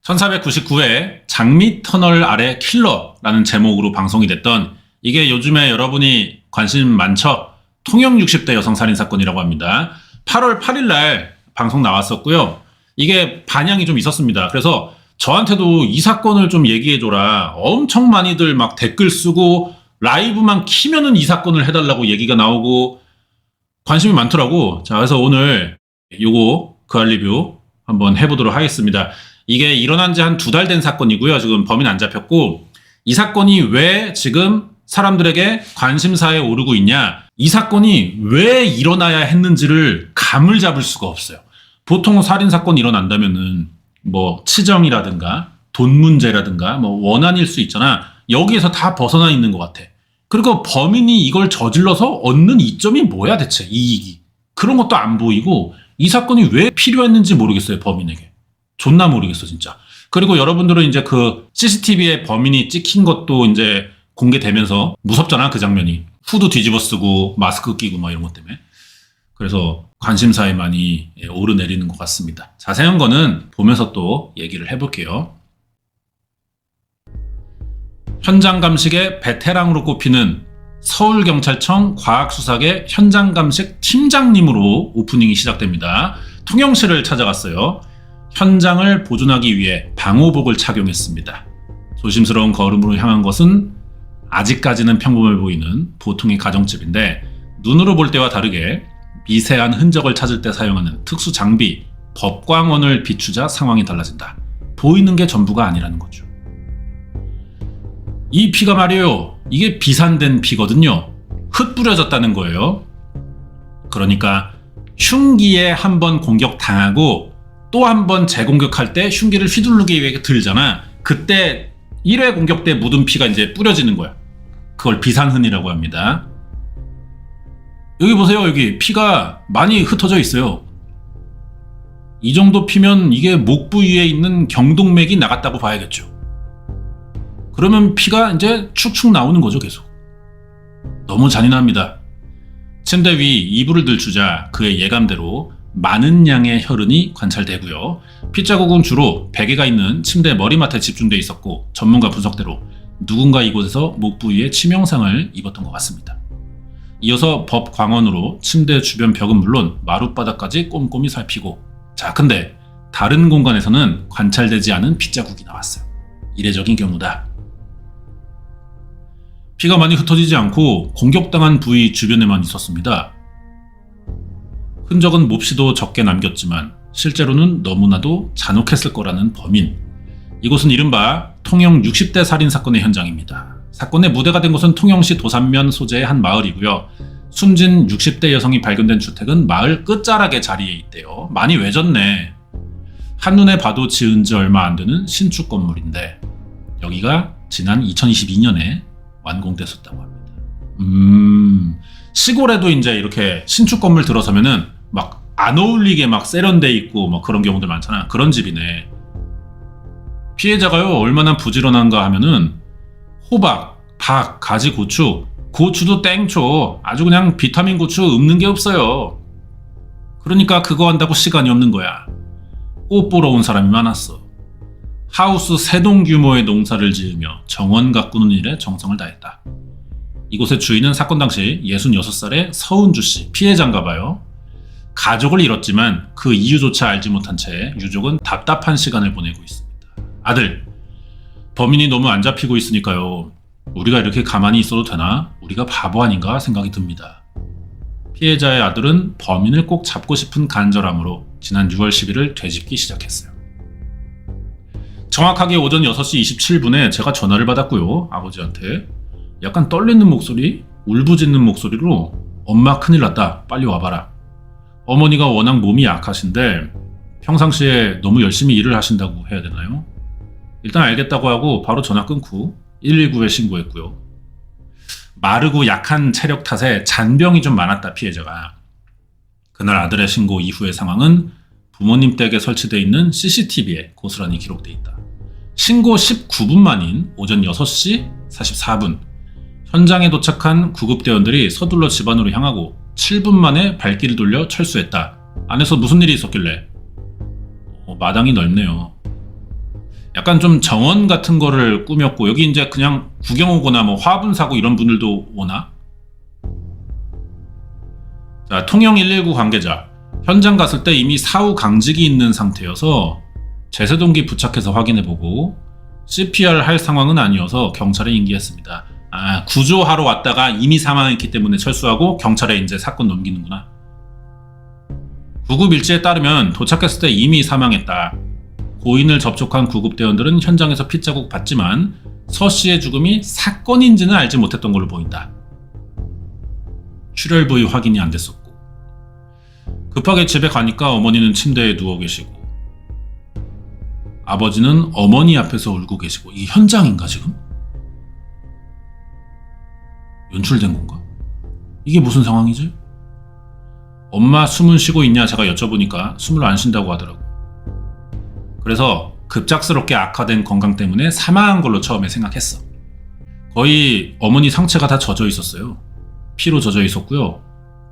1499회 장미터널 아래 킬러라는 제목으로 방송이 됐던, 이게 요즘에 여러분이 관심 많죠? 통영 60대 여성 살인사건이라고 합니다. 8월 8일 날 방송 나왔었고요. 이게 반향이 좀 있었습니다. 그래서 저한테도 이 사건을 좀 얘기해줘라, 엄청 많이들 막 댓글 쓰고 라이브만 키면은 이 사건을 해달라고 얘기가 나오고 관심이 많더라고. 자, 그래서 오늘 요거 그알 리뷰 한번 해보도록 하겠습니다. 이게 일어난 지 한 2달 된 사건이고요. 지금 범인 안 잡혔고, 이 사건이 왜 지금 사람들에게 관심사에 오르고 있냐, 이 사건이 왜 일어나야 했는지를 감을 잡을 수가 없어요. 보통 살인사건이 일어난다면은 뭐 치정이라든가 돈 문제라든가 뭐 원한일 수 있잖아. 여기에서 다 벗어나 있는 것 같아. 그리고 범인이 이걸 저질러서 얻는 이점이 뭐야 대체, 이익이. 그런 것도 안 보이고, 이 사건이 왜 필요했는지 모르겠어요, 범인에게. 존나 모르겠어 진짜. 그리고 여러분들은 이제 그 CCTV에 범인이 찍힌 것도 이제 공개되면서 무섭잖아, 그 장면이. 후드 뒤집어 쓰고 마스크 끼고 막 이런 것 때문에. 그래서 관심사에 많이 오르내리는 것 같습니다. 자세한 거는 보면서 또 얘기를 해볼게요. 현장 감식의 베테랑으로 꼽히는 서울경찰청 과학수사계 현장 감식 팀장님으로 오프닝이 시작됩니다. 통영시를 찾아갔어요. 현장을 보존하기 위해 방호복을 착용했습니다. 조심스러운 걸음으로 향한 것은 아직까지는 평범해 보이는 보통의 가정집인데, 눈으로 볼 때와 다르게 미세한 흔적을 찾을 때 사용하는 특수 장비 법광원을 비추자 상황이 달라진다. 보이는 게 전부가 아니라는 거죠. 이 피가 말이에요, 이게 비산된 피거든요. 흩뿌려졌다는 거예요. 그러니까 흉기에 한번 공격당하고 또 한 번 재공격할 때 흉기를 휘두르기 위해 들잖아. 그때 1회 공격 때 묻은 피가 이제 뿌려지는 거야. 그걸 비산흔이라고 합니다. 여기 보세요. 여기 피가 많이 흩어져 있어요. 이 정도 피면 이게 목 부위에 있는 경동맥이 나갔다고 봐야겠죠. 그러면 피가 이제 축축 나오는 거죠, 계속. 너무 잔인합니다. 침대 위 이불을 들추자 그의 예감대로 많은 양의 혈흔이 관찰되고요. 피자국은 주로 베개가 있는 침대 머리맡에 집중돼 있었고, 전문가 분석대로 누군가 이곳에서 목 부위에 치명상을 입었던 것 같습니다. 이어서 법광원으로 침대 주변 벽은 물론 마룻바닥까지 꼼꼼히 살피고, 자, 근데 다른 공간에서는 관찰되지 않은 핏자국이 나왔어요. 이례적인 경우다. 피가 많이 흩어지지 않고 공격당한 부위 주변에만 있었습니다. 흔적은 몹시도 적게 남겼지만 실제로는 너무나도 잔혹했을 거라는 범인. 이곳은 이른바 통영 60대 살인사건의 현장입니다. 사건의 무대가 된 곳은 통영시 도산면 소재의 한 마을이고요. 숨진 60대 여성이 발견된 주택은 마을 끝자락에 자리에 있대요. 많이 외졌네. 한눈에 봐도 지은 지 얼마 안 되는 신축 건물인데, 여기가 지난 2022년에 완공됐었다고 합니다. 시골에도 이제 이렇게 신축 건물 들어서면은 막 안 어울리게 막 세련돼 있고 막 그런 경우들 많잖아. 그런 집이네. 피해자가요, 얼마나 부지런한가 하면은 호박, 박, 가지, 고추, 고추도 땡초, 아주 그냥 비타민 고추 없는 게 없어요. 그러니까 그거 한다고 시간이 없는 거야. 꽃 보러 온 사람이 많았어. 하우스 3동 규모의 농사를 지으며 정원 가꾸는 일에 정성을 다했다. 이곳의 주인은 사건 당시 66살의 서은주 씨, 피해자인가 봐요. 가족을 잃었지만 그 이유조차 알지 못한 채 유족은 답답한 시간을 보내고 있습니다. 아들, 범인이 너무 안 잡히고 있으니까요, 우리가 이렇게 가만히 있어도 되나? 우리가 바보 아닌가 생각이 듭니다. 피해자의 아들은 범인을 꼭 잡고 싶은 간절함으로 지난 6월 10일을 되짚기 시작했어요. 정확하게 오전 6시 27분에 제가 전화를 받았고요, 아버지한테. 약간 떨리는 목소리, 울부짖는 목소리로 엄마 큰일 났다, 빨리 와봐라. 어머니가 워낙 몸이 약하신데 평상시에 너무 열심히 일을 하신다고 해야 되나요? 일단 알겠다고 하고 바로 전화 끊고 119에 신고했고요. 마르고 약한 체력 탓에 잔병이 좀 많았다, 피해자가. 그날 아들의 신고 이후의 상황은 부모님 댁에 설치되어 있는 CCTV에 고스란히 기록돼 있다. 신고 19분 만인 오전 6시 44분 현장에 도착한 구급대원들이 서둘러 집안으로 향하고 7분 만에 발길을 돌려 철수했다. 안에서 무슨 일이 있었길래? 마당이 넓네요. 약간 좀 정원 같은 거를 꾸몄고, 여기 이제 그냥 구경 오거나 뭐 화분 사고 이런 분들도 오나? 자, 통영 119 관계자. 현장 갔을 때 이미 사후 강직이 있는 상태여서 제세동기 부착해서 확인해보고 CPR 할 상황은 아니어서 경찰에 인계했습니다. 아, 구조하러 왔다가 이미 사망했기 때문에 철수하고 경찰에 이제 사건 넘기는구나. 구급일지에 따르면 도착했을 때 이미 사망했다. 고인을 접촉한 구급대원들은 현장에서 핏자국 봤지만 서 씨의 죽음이 사건인지는 알지 못했던 걸로 보인다. 출혈 부위 확인이 안 됐었고, 급하게 집에 가니까 어머니는 침대에 누워 계시고 아버지는 어머니 앞에서 울고 계시고. 이게 현장인가 지금? 연출된 건가? 이게 무슨 상황이지? 엄마 숨은 쉬고 있냐 제가 여쭤보니까 숨을 안 쉰다고 하더라고. 그래서 급작스럽게 악화된 건강 때문에 사망한 걸로 처음에 생각했어. 거의 어머니 상체가 다 젖어 있었어요. 피로 젖어 있었고요.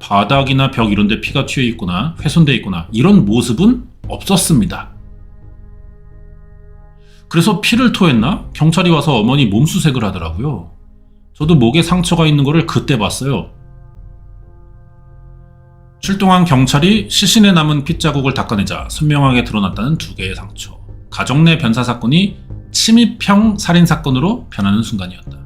바닥이나 벽 이런 데 피가 튀어 있거나 훼손돼 있거나 이런 모습은 없었습니다. 그래서 피를 토했나? 경찰이 와서 어머니 몸수색을 하더라고요. 저도 목에 상처가 있는 거를 그때 봤어요. 출동한 경찰이 시신에 남은 핏자국을 닦아내자 선명하게 드러났다는 2개의 상처. 가정 내 변사 사건이 침입형 살인사건으로 변하는 순간이었다.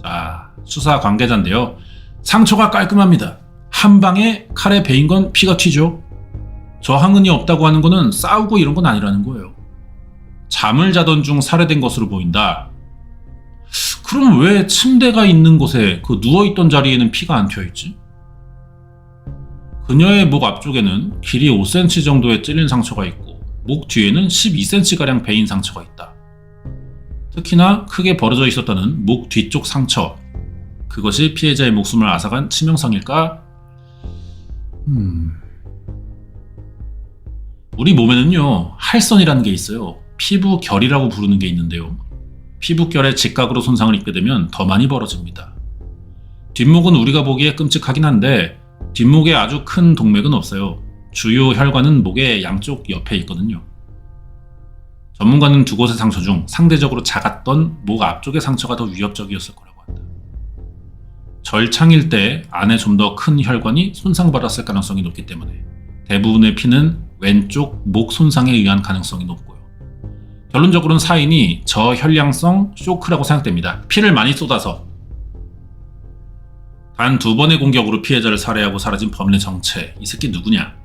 자, 수사 관계자인데요. 상처가 깔끔합니다. 한 방에 칼에 베인 건 피가 튀죠. 저항은이 없다고 하는 거는 싸우고 이런 건 아니라는 거예요. 잠을 자던 중 살해된 것으로 보인다. 그럼 왜 침대가 있는 곳에 그 누워있던 자리에는 피가 안 튀어있지? 그녀의 목 앞쪽에는 길이 5cm 정도의 찔린 상처가 있고 목 뒤에는 12cm가량 베인 상처가 있다. 특히나 크게 벌어져 있었다는 목 뒤쪽 상처. 그것이 피해자의 목숨을 앗아간 치명상일까? 우리 몸에는요, 할선이라는 게 있어요. 피부결이라고 부르는 게 있는데요. 피부결에 직각으로 손상을 입게 되면 더 많이 벌어집니다. 뒷목은 우리가 보기에 끔찍하긴 한데 뒷목에 아주 큰 동맥은 없어요. 주요 혈관은 목의 양쪽 옆에 있거든요. 전문가는 2곳의 상처 중 상대적으로 작았던 목 앞쪽의 상처가 더 위협적이었을 거라고 한다. 절창일 때 안에 좀 더 큰 혈관이 손상받았을 가능성이 높기 때문에 대부분의 피는 왼쪽 목 손상에 의한 가능성이 높고요. 결론적으로는 사인이 저혈량성 쇼크라고 생각됩니다. 피를 많이 쏟아서. 단 2번의 공격으로 피해자를 살해하고 사라진 범인의 정체. 이 새끼 누구냐?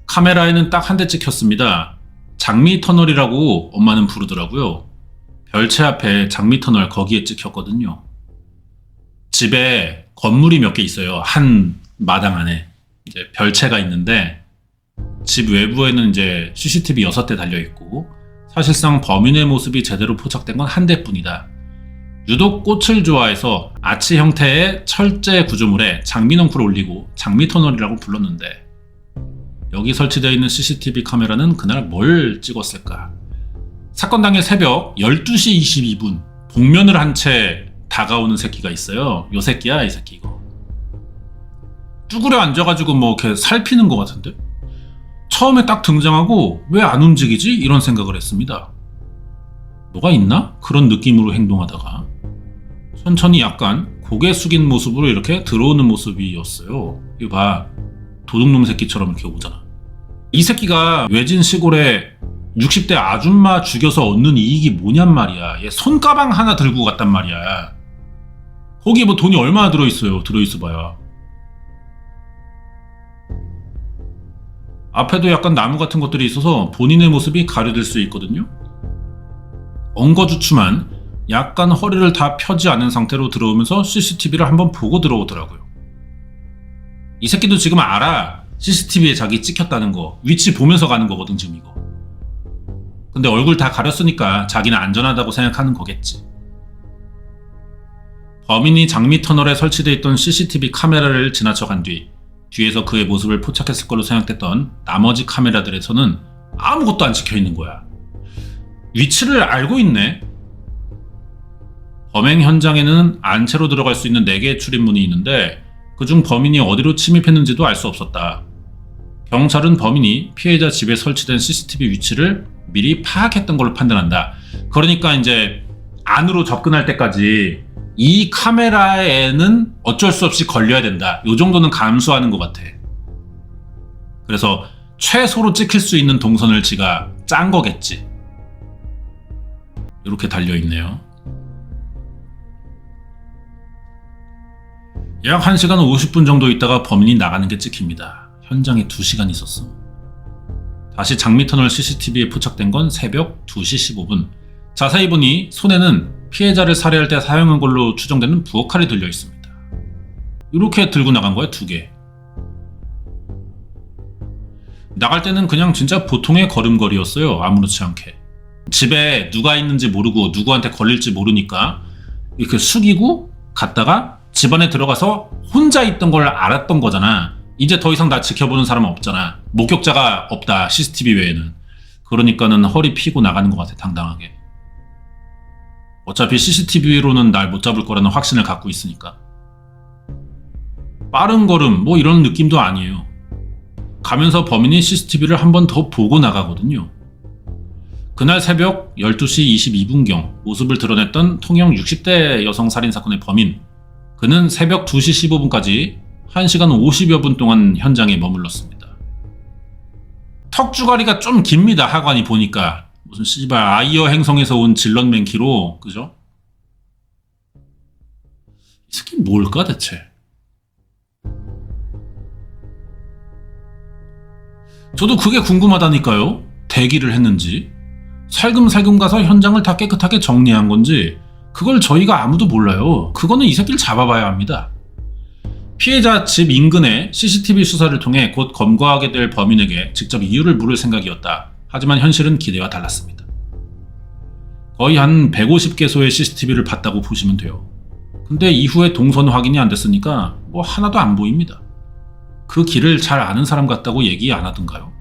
카메라에는 딱 한 대 찍혔습니다. 장미터널이라고 엄마는 부르더라고요. 별채 앞에 장미터널 거기에 찍혔거든요. 집에 건물이 몇 개 있어요. 한 마당 안에 이제 별채가 있는데 집 외부에는 이제 CCTV 6대 달려있고 사실상 범인의 모습이 제대로 포착된 건 한 대뿐이다. 유독 꽃을 좋아해서 아치 형태의 철제 구조물에 장미넝쿨을 올리고 장미터널이라고 불렀는데 여기 설치되어 있는 CCTV 카메라는 그날 뭘 찍었을까? 사건 당일 새벽 12시 22분 복면을 한 채 다가오는 새끼가 있어요. 요 새끼야, 이 새끼 이거. 쭈그려 앉아가지고 뭐 이렇게 살피는 것 같은데? 처음에 딱 등장하고 왜 안 움직이지? 이런 생각을 했습니다. 뭐가 있나? 그런 느낌으로 행동하다가 천천히 약간 고개 숙인 모습으로 이렇게 들어오는 모습이었어요. 이거 봐. 도둑놈 새끼처럼 이렇게 오잖아. 이 새끼가 외진 시골에 60대 아줌마 죽여서 얻는 이익이 뭐냔 말이야. 얘 손가방 하나 들고 갔단 말이야. 거기에 뭐 돈이 얼마나 들어있어요. 들어있어 봐야. 앞에도 약간 나무 같은 것들이 있어서 본인의 모습이 가려질 수 있거든요. 엉거주춤한 약간 허리를 다 펴지 않은 상태로 들어오면서 CCTV를 한번 보고 들어오더라고요. 이 새끼도 지금 알아. CCTV에 자기 찍혔다는 거. 위치 보면서 가는 거거든 지금 이거. 근데 얼굴 다 가렸으니까 자기는 안전하다고 생각하는 거겠지. 범인이 장미터널에 설치되어 있던 CCTV 카메라를 지나쳐 간 뒤에서 그의 모습을 포착했을 걸로 생각됐던 나머지 카메라들에서는 아무것도 안 찍혀 있는 거야. 위치를 알고 있네. 범행 현장에는 안채로 들어갈 수 있는 4개의 출입문이 있는데 그중 범인이 어디로 침입했는지도 알 수 없었다. 경찰은 범인이 피해자 집에 설치된 CCTV 위치를 미리 파악했던 걸로 판단한다. 그러니까 이제 안으로 접근할 때까지 이 카메라에는 어쩔 수 없이 걸려야 된다. 이 정도는 감수하는 것 같아. 그래서 최소로 찍힐 수 있는 동선을 지가 짠 거겠지. 이렇게 달려있네요. 약 1시간 50분 정도 있다가 범인이 나가는 게 찍힙니다. 현장에 2시간 있었어. 다시 장미터널 CCTV에 포착된 건 새벽 2시 15분. 자세히 보니 손에는 피해자를 살해할 때 사용한 걸로 추정되는 부엌칼이 들려 있습니다. 이렇게 들고 나간 거야, 2개. 나갈 때는 그냥 진짜 보통의 걸음걸이였어요. 아무렇지 않게. 집에 누가 있는지 모르고 누구한테 걸릴지 모르니까 이렇게 숙이고 갔다가 집 안에 들어가서 혼자 있던 걸 알았던 거잖아. 이제 더 이상 나 지켜보는 사람은 없잖아. 목격자가 없다, CCTV 외에는. 그러니까는 허리 피고 나가는 것 같아, 당당하게. 어차피 CCTV로는 날 못 잡을 거라는 확신을 갖고 있으니까. 빠른 걸음 뭐 이런 느낌도 아니에요. 가면서 범인이 CCTV를 한 번 더 보고 나가거든요. 그날 새벽 12시 22분경 모습을 드러냈던 통영 60대 여성 살인사건의 범인. 그는 새벽 2시 15분까지 1시간 50여 분 동안 현장에 머물렀습니다. 턱주가리가 좀 깁니다. 하관이 보니까. 무슨 씨발 아이어 행성에서 온 질럿맨키로, 그죠? 이 새끼 뭘까 대체? 저도 그게 궁금하다니까요. 대기를 했는지, 살금살금 가서 현장을 다 깨끗하게 정리한 건지, 그걸 저희가 아무도 몰라요. 그거는 이 새끼를 잡아봐야 합니다. 피해자 집 인근의 CCTV 수사를 통해 곧 검거하게 될 범인에게 직접 이유를 물을 생각이었다. 하지만 현실은 기대와 달랐습니다. 거의 한 150개소의 CCTV를 봤다고 보시면 돼요. 근데 이후에 동선 확인이 안 됐으니까 뭐 하나도 안 보입니다. 그 길을 잘 아는 사람 같다고 얘기 안 하던가요?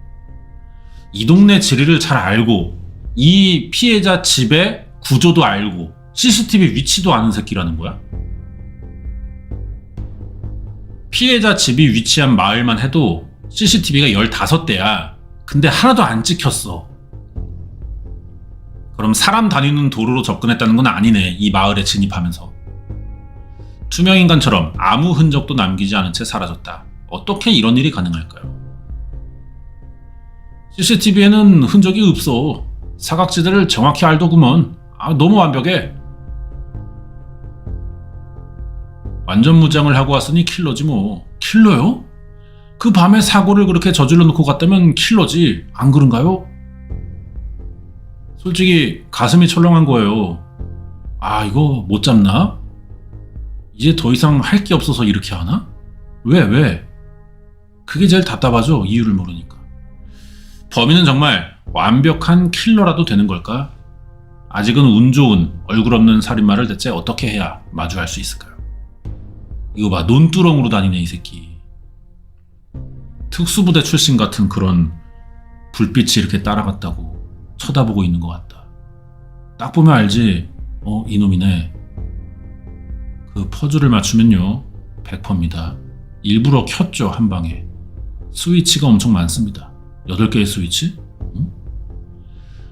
이 동네 지리를 잘 알고 이 피해자 집의 구조도 알고 CCTV 위치도 아는 새끼라는 거야? 피해자 집이 위치한 마을만 해도 CCTV가 15대야. 근데 하나도 안 찍혔어. 그럼 사람 다니는 도로로 접근했다는 건 아니네, 이 마을에 진입하면서. 투명인간처럼 아무 흔적도 남기지 않은 채 사라졌다. 어떻게 이런 일이 가능할까요? CCTV에는 흔적이 없어. 사각지대를 정확히 알더구먼. 너무 완벽해. 완전 무장을 하고 왔으니 킬러지 뭐. 킬러요? 그 밤에 사고를 그렇게 저질러 놓고 갔다면 킬러지. 안 그런가요? 솔직히 가슴이 철렁한 거예요. 이거 못 잡나? 이제 더 이상 할 게 없어서 이렇게 하나? 왜? 그게 제일 답답하죠. 이유를 모르니까. 범인은 정말 완벽한 킬러라도 되는 걸까? 아직은 운 좋은 얼굴 없는 살인마를 대체 어떻게 해야 마주할 수 있을까요? 이거 봐, 논두렁으로 다니네 이 새끼. 특수부대 출신 같은 그런 불빛이 이렇게 따라갔다고 쳐다보고 있는 것 같다. 딱 보면 알지. 이놈이네. 그 퍼즐을 맞추면요 100%입니다. 일부러 켰죠, 한 방에. 스위치가 엄청 많습니다. 8개의 스위치? 응?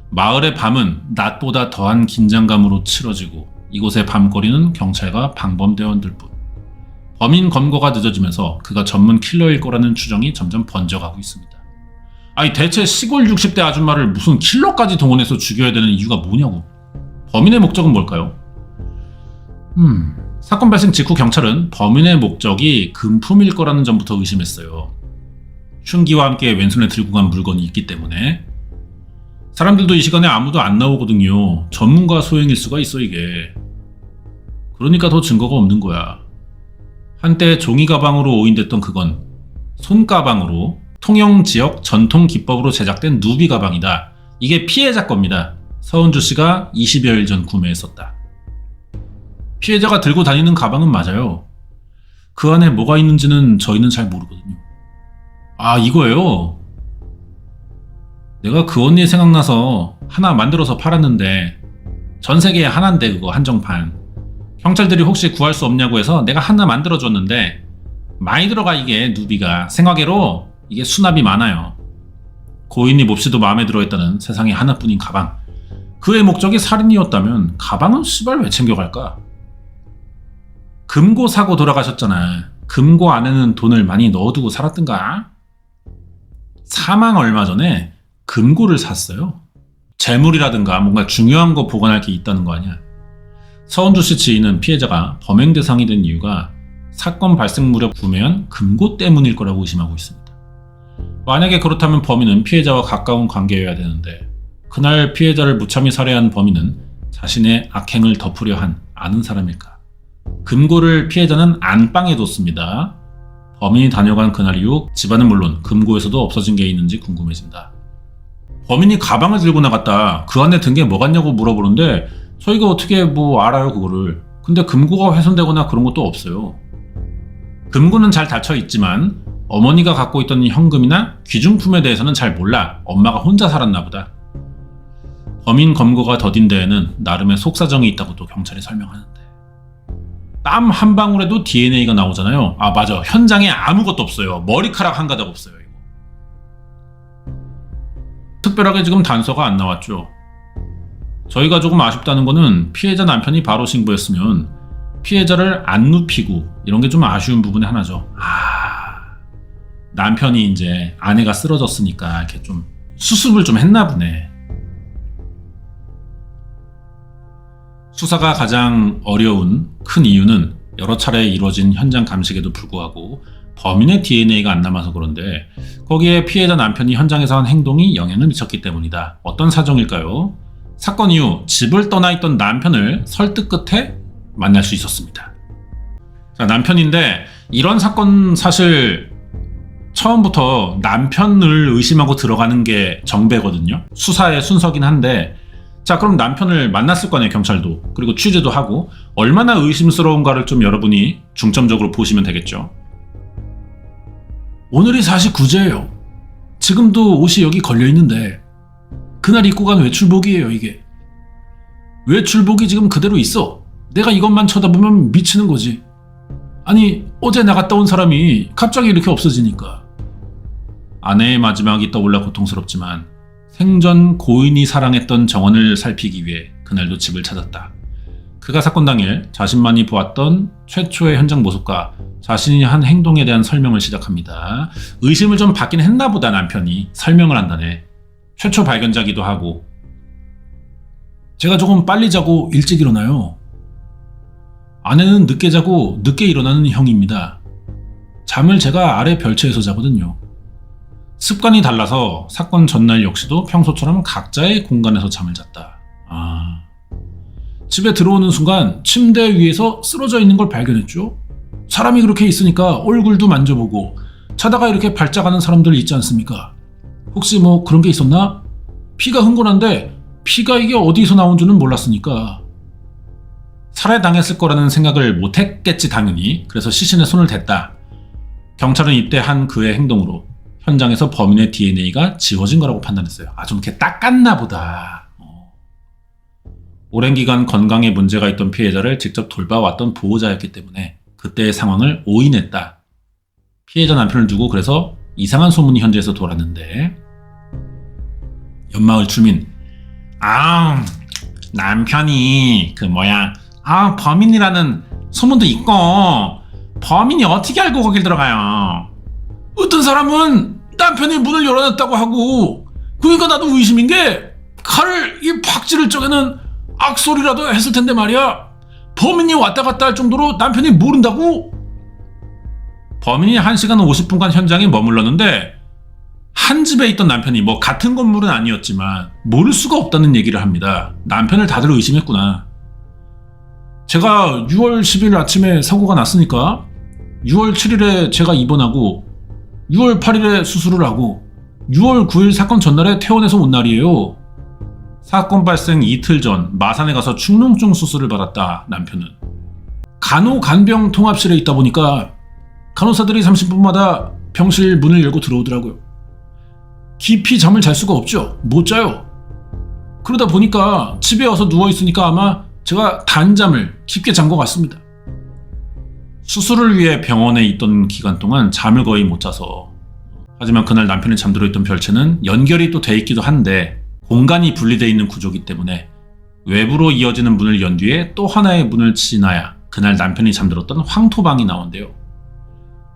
마을의 밤은 낮보다 더한 긴장감으로 치러지고 이곳의 밤거리는 경찰과 방범대원들뿐. 범인 검거가 늦어지면서 그가 전문 킬러일 거라는 추정이 점점 번져가고 있습니다. 대체 시골 60대 아줌마를 무슨 킬러까지 동원해서 죽여야 되는 이유가 뭐냐고. 범인의 목적은 뭘까요? 사건 발생 직후 경찰은 범인의 목적이 금품일 거라는 점부터 의심했어요. 흉기와 함께 왼손에 들고 간 물건이 있기 때문에. 사람들도 이 시간에 아무도 안 나오거든요. 전문가 소행일 수가 있어 이게. 그러니까 더 증거가 없는 거야. 한때 종이 가방으로 오인됐던 그건 손가방으로 통영 지역 전통 기법으로 제작된 누비 가방이다. 이게 피해자 겁니다. 서은주 씨가 20여일 전 구매했었다. 피해자가 들고 다니는 가방은 맞아요. 그 안에 뭐가 있는지는 저희는 잘 모르거든요. 이거예요. 내가 그 언니 생각나서 하나 만들어서 팔았는데 전 세계에 하나인데 그거 한정판. 경찰들이 혹시 구할 수 없냐고 해서 내가 하나 만들어줬는데 많이 들어가 이게 누비가. 생화계로 이게 수납이 많아요. 고인이 몹시도 마음에 들어했다는 세상에 하나뿐인 가방. 그의 목적이 살인이었다면 가방은 씨발 왜 챙겨갈까? 금고 사고 돌아가셨잖아. 금고 안에는 돈을 많이 넣어두고 살았던가? 사망 얼마 전에 금고를 샀어요. 재물이라든가 뭔가 중요한 거 보관할 게 있다는 거 아니야. 서은주 씨 지인은 피해자가 범행 대상이 된 이유가 사건 발생 무렵 구매한 금고 때문일 거라고 의심하고 있습니다. 만약에 그렇다면 범인은 피해자와 가까운 관계여야 되는데 그날 피해자를 무참히 살해한 범인은 자신의 악행을 덮으려 한 아는 사람일까? 금고를 피해자는 안방에 뒀습니다. 범인이 다녀간 그날 이후 집안은 물론 금고에서도 없어진 게 있는지 궁금해진다. 범인이 가방을 들고 나갔다. 그 안에 든 게 뭐 같냐고 물어보는데 저희가 어떻게 뭐 알아요 그거를. 근데 금고가 훼손되거나 그런 것도 없어요. 금고는 잘 닫혀 있지만 어머니가 갖고 있던 현금이나 귀중품에 대해서는 잘 몰라. 엄마가 혼자 살았나 보다. 범인 검거가 더딘 데에는 나름의 속사정이 있다고 또 경찰이 설명하는데 땀 한 방울에도 DNA가 나오잖아요. 아 맞아. 현장에 아무것도 없어요. 머리카락 한 가닥 없어요. 이거. 특별하게 지금 단서가 안 나왔죠. 저희가 조금 아쉽다는 거는 피해자 남편이 바로 신고했으면 피해자를 안 눕히고 이런 게 좀 아쉬운 부분의 하나죠. 남편이 이제 아내가 쓰러졌으니까 이렇게 좀 수습을 좀 했나 보네. 수사가 가장 어려운 큰 이유는 여러 차례 이루어진 현장 감식에도 불구하고 범인의 DNA가 안 남아서 그런데 거기에 피해자 남편이 현장에서 한 행동이 영향을 미쳤기 때문이다. 어떤 사정일까요? 사건 이후 집을 떠나 있던 남편을 설득 끝에 만날 수 있었습니다. 자, 남편인데 이런 사건 사실 처음부터 남편을 의심하고 들어가는 게 정배거든요. 수사의 순서긴 한데 자 그럼 남편을 만났을 거 아니에요. 경찰도. 그리고 취재도 하고 얼마나 의심스러운가를 좀 여러분이 중점적으로 보시면 되겠죠. 오늘이 49제예요. 지금도 옷이 여기 걸려있는데 그날 입고 간 외출복이에요. 이게 외출복이 지금 그대로 있어. 내가 이것만 쳐다보면 미치는 거지. 아니 어제 나갔다 온 사람이 갑자기 이렇게 없어지니까. 아내의 마지막이 떠올라 고통스럽지만 생전 고인이 사랑했던 정원을 살피기 위해 그날도 집을 찾았다. 그가 사건 당일 자신만이 보았던 최초의 현장 모습과 자신이 한 행동에 대한 설명을 시작합니다. 의심을 좀 받긴 했나 보다. 남편이 설명을 한다네. 최초 발견자기도 하고 제가 조금 빨리 자고 일찍 일어나요. 아내는 늦게 자고 늦게 일어나는 형입니다. 잠을 제가 아래 별채에서 자거든요. 습관이 달라서 사건 전날 역시도 평소처럼 각자의 공간에서 잠을 잤다. 집에 들어오는 순간 침대 위에서 쓰러져 있는 걸 발견했죠. 사람이 그렇게 있으니까 얼굴도 만져보고 자다가 이렇게 발작하는 사람들 있지 않습니까? 혹시 뭐 그런 게 있었나? 피가 흥건한데 피가 이게 어디서 나온 줄은 몰랐으니까. 살해당했을 거라는 생각을 못했겠지 당연히. 그래서 시신에 손을 댔다. 경찰은 이때 한 그의 행동으로 현장에서 범인의 DNA가 지워진 거라고 판단했어요. 좀 이렇게 닦았나 보다. 오랜 기간 건강에 문제가 있던 피해자를 직접 돌봐왔던 보호자였기 때문에 그때의 상황을 오인했다. 피해자 남편을 두고 그래서 이상한 소문이 현지에서 돌았는데 연마을 주민 남편이 범인이라는 소문도 있고 범인이 어떻게 알고 거길 들어가요? 어떤 사람은 남편이 문을 열어놨다고 하고 그러니까 나도 의심인 게 칼을 이 박쥐를 쪼개는 악소리라도 했을 텐데 말이야. 범인이 왔다 갔다 할 정도로 남편이 모른다고? 범인이 1시간 50분간 현장에 머물렀는데 한 집에 있던 남편이 뭐 같은 건물은 아니었지만 모를 수가 없다는 얘기를 합니다. 남편을 다들 의심했구나. 제가 6월 10일 아침에 사고가 났으니까 6월 7일에 제가 입원하고 6월 8일에 수술을 하고 6월 9일 사건 전날에 퇴원해서 온 날이에요. 사건 발생 이틀 전 마산에 가서 축농증 수술을 받았다. 남편은 간호간병 통합실에 있다 보니까 간호사들이 30분마다 병실 문을 열고 들어오더라고요. 깊이 잠을 잘 수가 없죠. 못 자요. 그러다 보니까 집에 와서 누워있으니까 아마 제가 단잠을 깊게 잔 것 같습니다. 수술을 위해 병원에 있던 기간 동안 잠을 거의 못 자서 하지만 그날 남편이 잠들어 있던 별채는 연결이 또 돼 있기도 한데 공간이 분리되어 있는 구조이기 때문에 외부로 이어지는 문을 연 뒤에 또 하나의 문을 지나야 그날 남편이 잠들었던 황토방이 나온대요.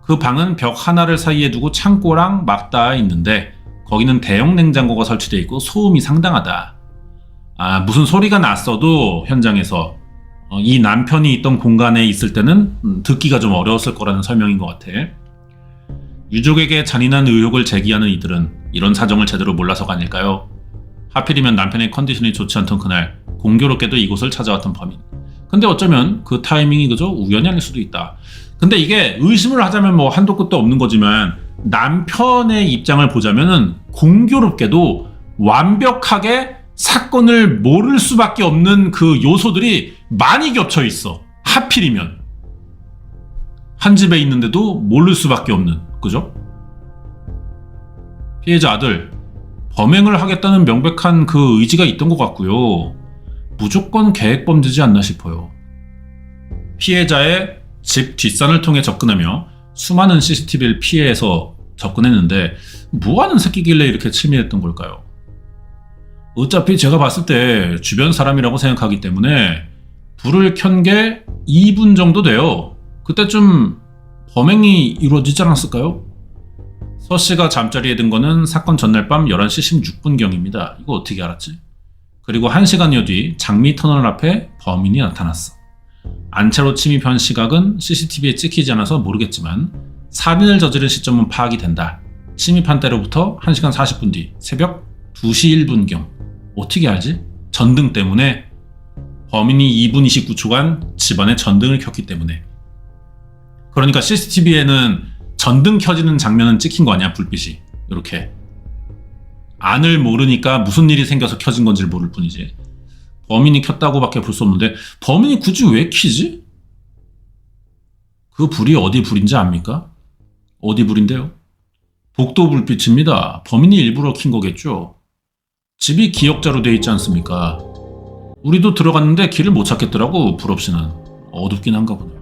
그 방은 벽 하나를 사이에 두고 창고랑 맞닿아 있는데 거기는 대형 냉장고가 설치되어 있고 소음이 상당하다. 무슨 소리가 났어도 현장에서 이 남편이 있던 공간에 있을 때는 듣기가 좀 어려웠을 거라는 설명인 것 같아. 유족에게 잔인한 의혹을 제기하는 이들은 이런 사정을 제대로 몰라서가 아닐까요? 하필이면 남편의 컨디션이 좋지 않던 그날 공교롭게도 이곳을 찾아왔던 범인. 근데 어쩌면 그 타이밍이 그저 우연이 아닐 수도 있다. 근데 이게 의심을 하자면 뭐 한도 끝도 없는 거지만 남편의 입장을 보자면은 공교롭게도 완벽하게 사건을 모를 수밖에 없는 그 요소들이 많이 겹쳐 있어. 하필이면 한 집에 있는데도 모를 수밖에 없는, 그죠? 피해자 아들 범행을 하겠다는 명백한 그 의지가 있던 것 같고요. 무조건 계획범죄지 않나 싶어요. 피해자의 집 뒷산을 통해 접근하며 수많은 CCTV를 피해서 접근했는데 뭐하는 새끼길래 이렇게 치밀했던 걸까요? 어차피 제가 봤을 때 주변 사람이라고 생각하기 때문에 불을 켠 게 2분 정도 돼요. 그때쯤 범행이 이루어지지 않았을까요? 서 씨가 잠자리에 든 거는 사건 전날 밤 11시 16분경입니다. 이거 어떻게 알았지? 그리고 1시간여 뒤 장미 터널 앞에 범인이 나타났어. 안채로 침입한 시각은 CCTV에 찍히지 않아서 모르겠지만 살인을 저지른 시점은 파악이 된다. 침입한 때로부터 1시간 40분 뒤 새벽 2시 1분경. 어떻게 알지? 전등 때문에. 범인이 2분 29초간 집안에 전등을 켰기 때문에. 그러니까 CCTV에는 전등 켜지는 장면은 찍힌 거 아니야, 불빛이. 이렇게. 안을 모르니까 무슨 일이 생겨서 켜진 건지를 모를 뿐이지. 범인이 켰다고밖에 볼 수 없는데 범인이 굳이 왜 켜지? 그 불이 어디 불인지 압니까? 어디 불인데요? 복도 불빛입니다. 범인이 일부러 킨 거겠죠. 집이 기역자로 돼 있지 않습니까? 우리도 들어갔는데 길을 못 찾겠더라고. 불 없이는. 어둡긴 한가 보네요.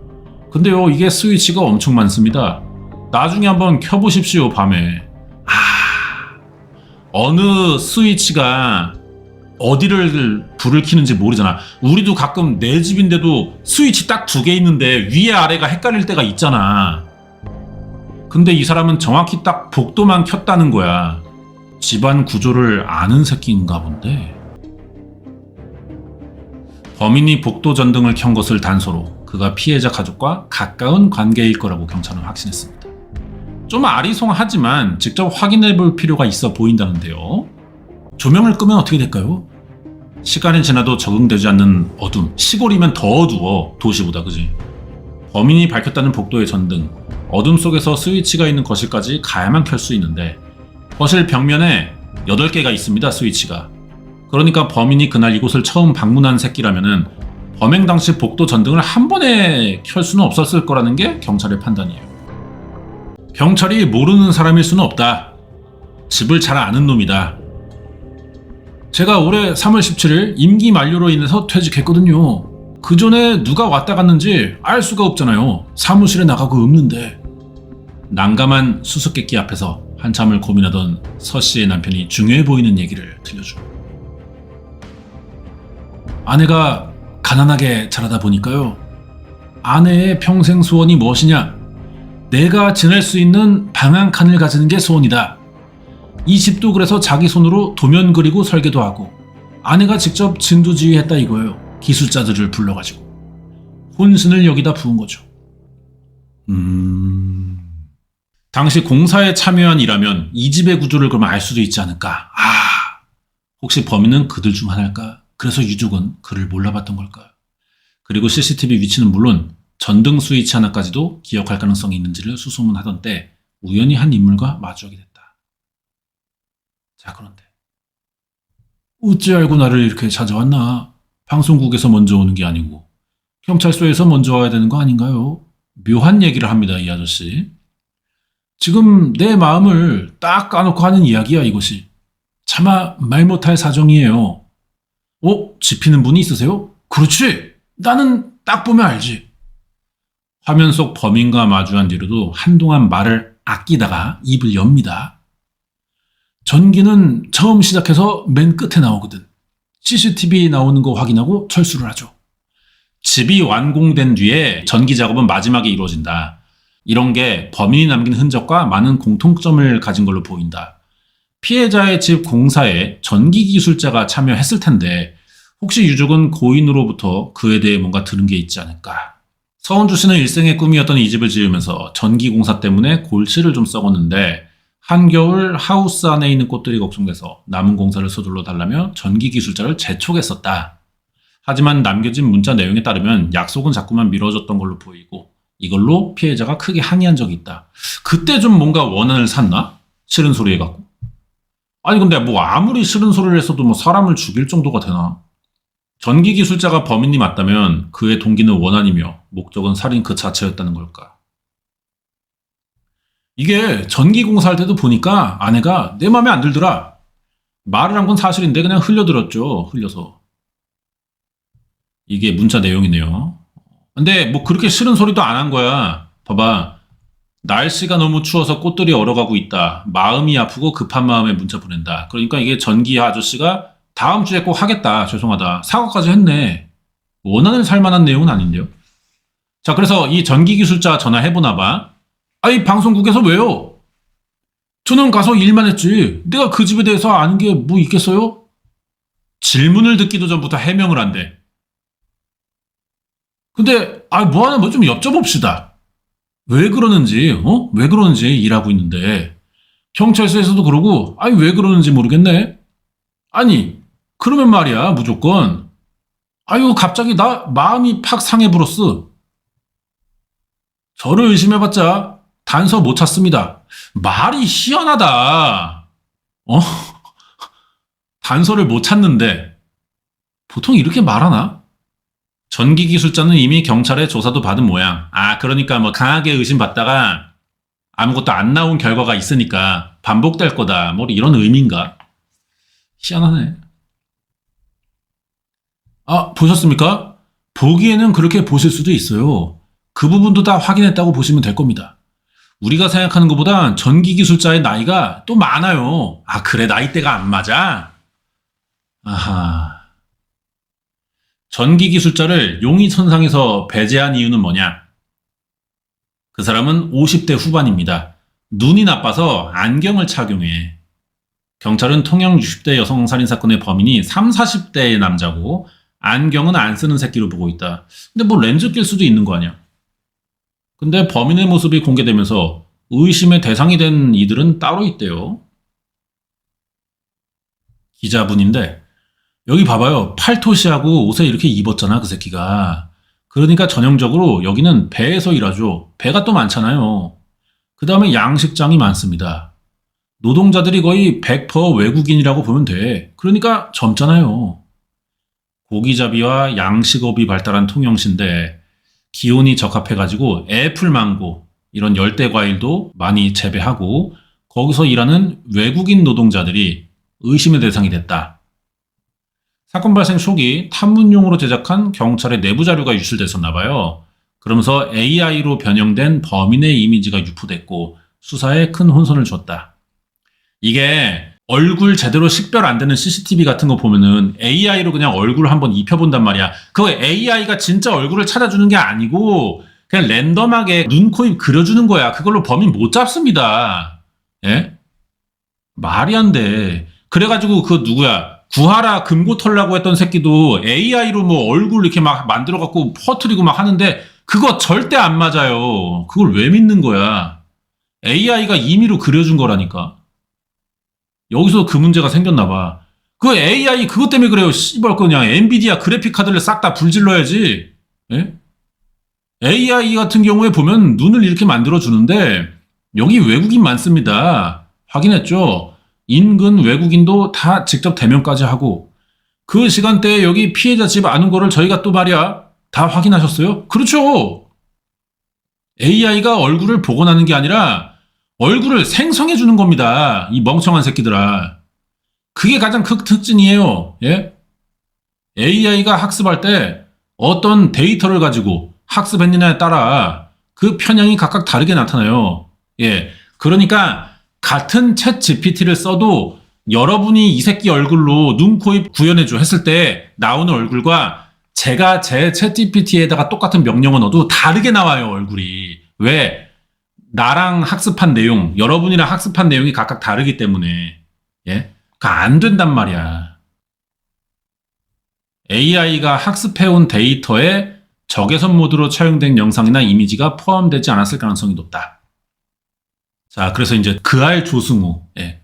근데요, 이게 스위치가 엄청 많습니다. 나중에 한번 켜보십시오, 밤에. 어느 스위치가 어디를 불을 켜는지 모르잖아. 우리도 가끔 내 집인데도 스위치 딱 2개 있는데 위에 아래가 헷갈릴 때가 있잖아. 근데 이 사람은 정확히 딱 복도만 켰다는 거야. 집안 구조를 아는 새끼인가 본데. 범인이 복도 전등을 켠 것을 단서로 그가 피해자 가족과 가까운 관계일 거라고 경찰은 확신했습니다. 좀 아리송하지만 직접 확인해 볼 필요가 있어 보인다는데요. 조명을 끄면 어떻게 될까요? 시간이 지나도 적응되지 않는 어둠. 시골이면 더 어두워, 도시보다. 그지? 범인이 밝혔다는 복도의 전등, 어둠 속에서 스위치가 있는 거실까지 가야만 켤 수 있는데 거실 벽면에 8개가 있습니다, 스위치가. 그러니까 범인이 그날 이곳을 처음 방문한 새끼라면은 범행 당시 복도 전등을 한 번에 켤 수는 없었을 거라는 게 경찰의 판단이에요. 경찰이 모르는 사람일 수는 없다. 집을 잘 아는 놈이다. 제가 올해 3월 17일 임기 만료로 인해서 퇴직했거든요. 그 전에 누가 왔다 갔는지 알 수가 없잖아요. 사무실에 나가고 없는데. 난감한 수수께끼 앞에서 한참을 고민하던 서 씨의 남편이 중요해 보이는 얘기를 들려줍니다. 아내가 가난하게 자라다 보니까요. 아내의 평생 소원이 무엇이냐? 내가 지낼 수 있는 방 한 칸을 가지는 게 소원이다. 이 집도 그래서 자기 손으로 도면 그리고 설계도 하고 아내가 직접 진두지휘했다 이거예요. 기술자들을 불러가지고. 혼신을 여기다 부은 거죠. 당시 공사에 참여한 이라면 이 집의 구조를 그럼 알 수도 있지 않을까. 혹시 범인은 그들 중 하나일까? 그래서 유족은 그를 몰라봤던 걸까? 그리고 CCTV 위치는 물론 전등 스위치 하나까지도 기억할 가능성이 있는지를 수소문하던 때 우연히 한 인물과 마주하게 됐다. 자, 그런데 어찌 알고 나를 이렇게 찾아왔나? 방송국에서 먼저 오는 게 아니고 경찰서에서 먼저 와야 되는 거 아닌가요? 묘한 얘기를 합니다, 이 아저씨. 지금 내 마음을 딱 까놓고 하는 이야기야, 이것이. 차마 말 못할 사정이에요. 짚히는 분이 있으세요? 그렇지! 나는 딱 보면 알지. 화면 속 범인과 마주한 뒤로도 한동안 말을 아끼다가 입을 엽니다. 전기는 처음 시작해서 맨 끝에 나오거든. CCTV 나오는 거 확인하고 철수를 하죠. 집이 완공된 뒤에 전기 작업은 마지막에 이루어진다. 이런 게 범인이 남긴 흔적과 많은 공통점을 가진 걸로 보인다. 피해자의 집 공사에 전기기술자가 참여했을 텐데 혹시 유족은 고인으로부터 그에 대해 뭔가 들은 게 있지 않을까. 서은주 씨는 일생의 꿈이었던 이 집을 지으면서 전기공사 때문에 골치를 좀 썩었는데 한겨울 하우스 안에 있는 꽃들이 걱정돼서 남은 공사를 서둘러 달라며 전기기술자를 재촉했었다. 하지만 남겨진 문자 내용에 따르면 약속은 자꾸만 미뤄졌던 걸로 보이고 이걸로 피해자가 크게 항의한 적이 있다. 그때 좀 뭔가 원한을 샀나? 싫은 소리 해갖고. 아니 근데 뭐 아무리 싫은 소리를 했어도 뭐 사람을 죽일 정도가 되나? 전기기술자가 범인이 맞다면 그의 동기는 원한이며 목적은 살인 그 자체였다는 걸까? 이게 전기공사할 때도 보니까 아내가 내 맘에 안 들더라. 말을 한 건 사실인데 그냥 흘려들었죠. 흘려서. 이게 문자 내용이네요. 근데 뭐 그렇게 싫은 소리도 안 한 거야. 봐봐. 날씨가 너무 추워서 꽃들이 얼어가고 있다. 마음이 아프고 급한 마음에 문자 보낸다. 그러니까 이게 전기 아저씨가 다음 주에 꼭 하겠다. 죄송하다. 사과까지 했네. 원한을 살 만한 내용은 아닌데요. 자, 그래서 이 전기기술자 전화해보나 봐. 아이, 방송국에서 왜요? 저는 가서 일만 했지. 내가 그 집에 대해서 아는 게 뭐 있겠어요? 질문을 듣기도 전부터 해명을 한대. 근데 뭐 하나 뭐 좀 여쭤봅시다. 왜 그러는지 일하고 있는데 경찰서에서도 그러고 왜 그러는지 모르겠네. 아니 그러면 말이야 무조건 갑자기 나 마음이 팍 상해 불었어. 저를 의심해봤자 단서 못 찾습니다. 말이 희한하다. 단서를 못 찾는데 보통 이렇게 말하나? 전기기술자는 이미 경찰에 조사도 받은 모양. 그러니까 뭐 강하게 의심받다가 아무것도 안 나온 결과가 있으니까 반복될 거다. 뭐 이런 의미인가? 희한하네. 보셨습니까? 보기에는 그렇게 보실 수도 있어요. 그 부분도 다 확인했다고 보시면 될 겁니다. 우리가 생각하는 것보단 전기기술자의 나이가 또 많아요. 그래 나이대가 안 맞아? 아하. 전기기술자를 용의선상에서 배제한 이유는 뭐냐? 그 사람은 50대 후반입니다. 눈이 나빠서 안경을 착용해. 경찰은 통영 60대 여성 살인사건의 범인이 30, 40대의 남자고 안경은 안 쓰는 새끼로 보고 있다. 근데 뭐 렌즈 낄 수도 있는 거 아니야? 근데 범인의 모습이 공개되면서 의심의 대상이 된 이들은 따로 있대요. 기자분인데 여기 봐봐요. 팔토시하고 옷에 이렇게 입었잖아, 그 새끼가. 그러니까 전형적으로 여기는 배에서 일하죠. 배가 또 많잖아요. 그 다음에 양식장이 많습니다. 노동자들이 거의 100% 외국인이라고 보면 돼. 그러니까 젊잖아요. 고기잡이와 양식업이 발달한 통영시인데 기온이 적합해가지고 애플망고 이런 열대과일도 많이 재배하고 거기서 일하는 외국인 노동자들이 의심의 대상이 됐다. 사건 발생 초기 탐문용으로 제작한 경찰의 내부 자료가 유출됐었나 봐요. 그러면서 AI로 변형된 범인의 이미지가 유포됐고 수사에 큰 혼선을 줬다. 이게 얼굴 제대로 식별 안 되는 CCTV 같은 거 보면은 AI로 그냥 얼굴을 한번 입혀본단 말이야. 그거 AI가 진짜 얼굴을 찾아주는 게 아니고 그냥 랜덤하게 눈, 코, 입 그려주는 거야. 그걸로 범인 못 잡습니다. 예? 말이 안 돼. 그래가지고 그 누구야? 구하라 금고 털라고 했던 새끼도 AI로 뭐 얼굴 이렇게 막 만들어갖고 퍼뜨리고 막 하는데 그거 절대 안 맞아요. 그걸 왜 믿는 거야? AI가 임의로 그려준 거라니까. 여기서 그 문제가 생겼나 봐. 그 AI 그것 때문에 그래요. 씨발 그냥 엔비디아 그래픽 카드를 싹 다 불질러야지. 예? AI 같은 경우에 보면 눈을 이렇게 만들어 주는데 여기 외국인 많습니다. 확인했죠? 인근 외국인도 다 직접 대면까지 하고 그 시간대에 여기 피해자 집 아는 거를 저희가 또 말이야 다 확인하셨어요? 그렇죠. AI가 얼굴을 복원하는 게 아니라 얼굴을 생성해 주는 겁니다. 이 멍청한 새끼들아. 그게 가장 큰 특징이에요. 예? AI가 학습할 때 어떤 데이터를 가지고 학습했느냐에 따라 그 편향이 각각 다르게 나타나요. 예. 그러니까 같은 챗 GPT를 써도 여러분이 이 새끼 얼굴로 눈, 코, 입 구현해줘 했을 때 나오는 얼굴과 제가 제 챗 GPT에다가 똑같은 명령어 넣어도 다르게 나와요, 얼굴이. 왜? 나랑 학습한 내용, 여러분이랑 학습한 내용이 각각 다르기 때문에. 예? 그러니까 안 된단 말이야. AI가 학습해온 데이터에 적외선 모드로 촬영된 영상이나 이미지가 포함되지 않았을 가능성이 높다. 자, 그래서 이제 그 알 조승우. 예.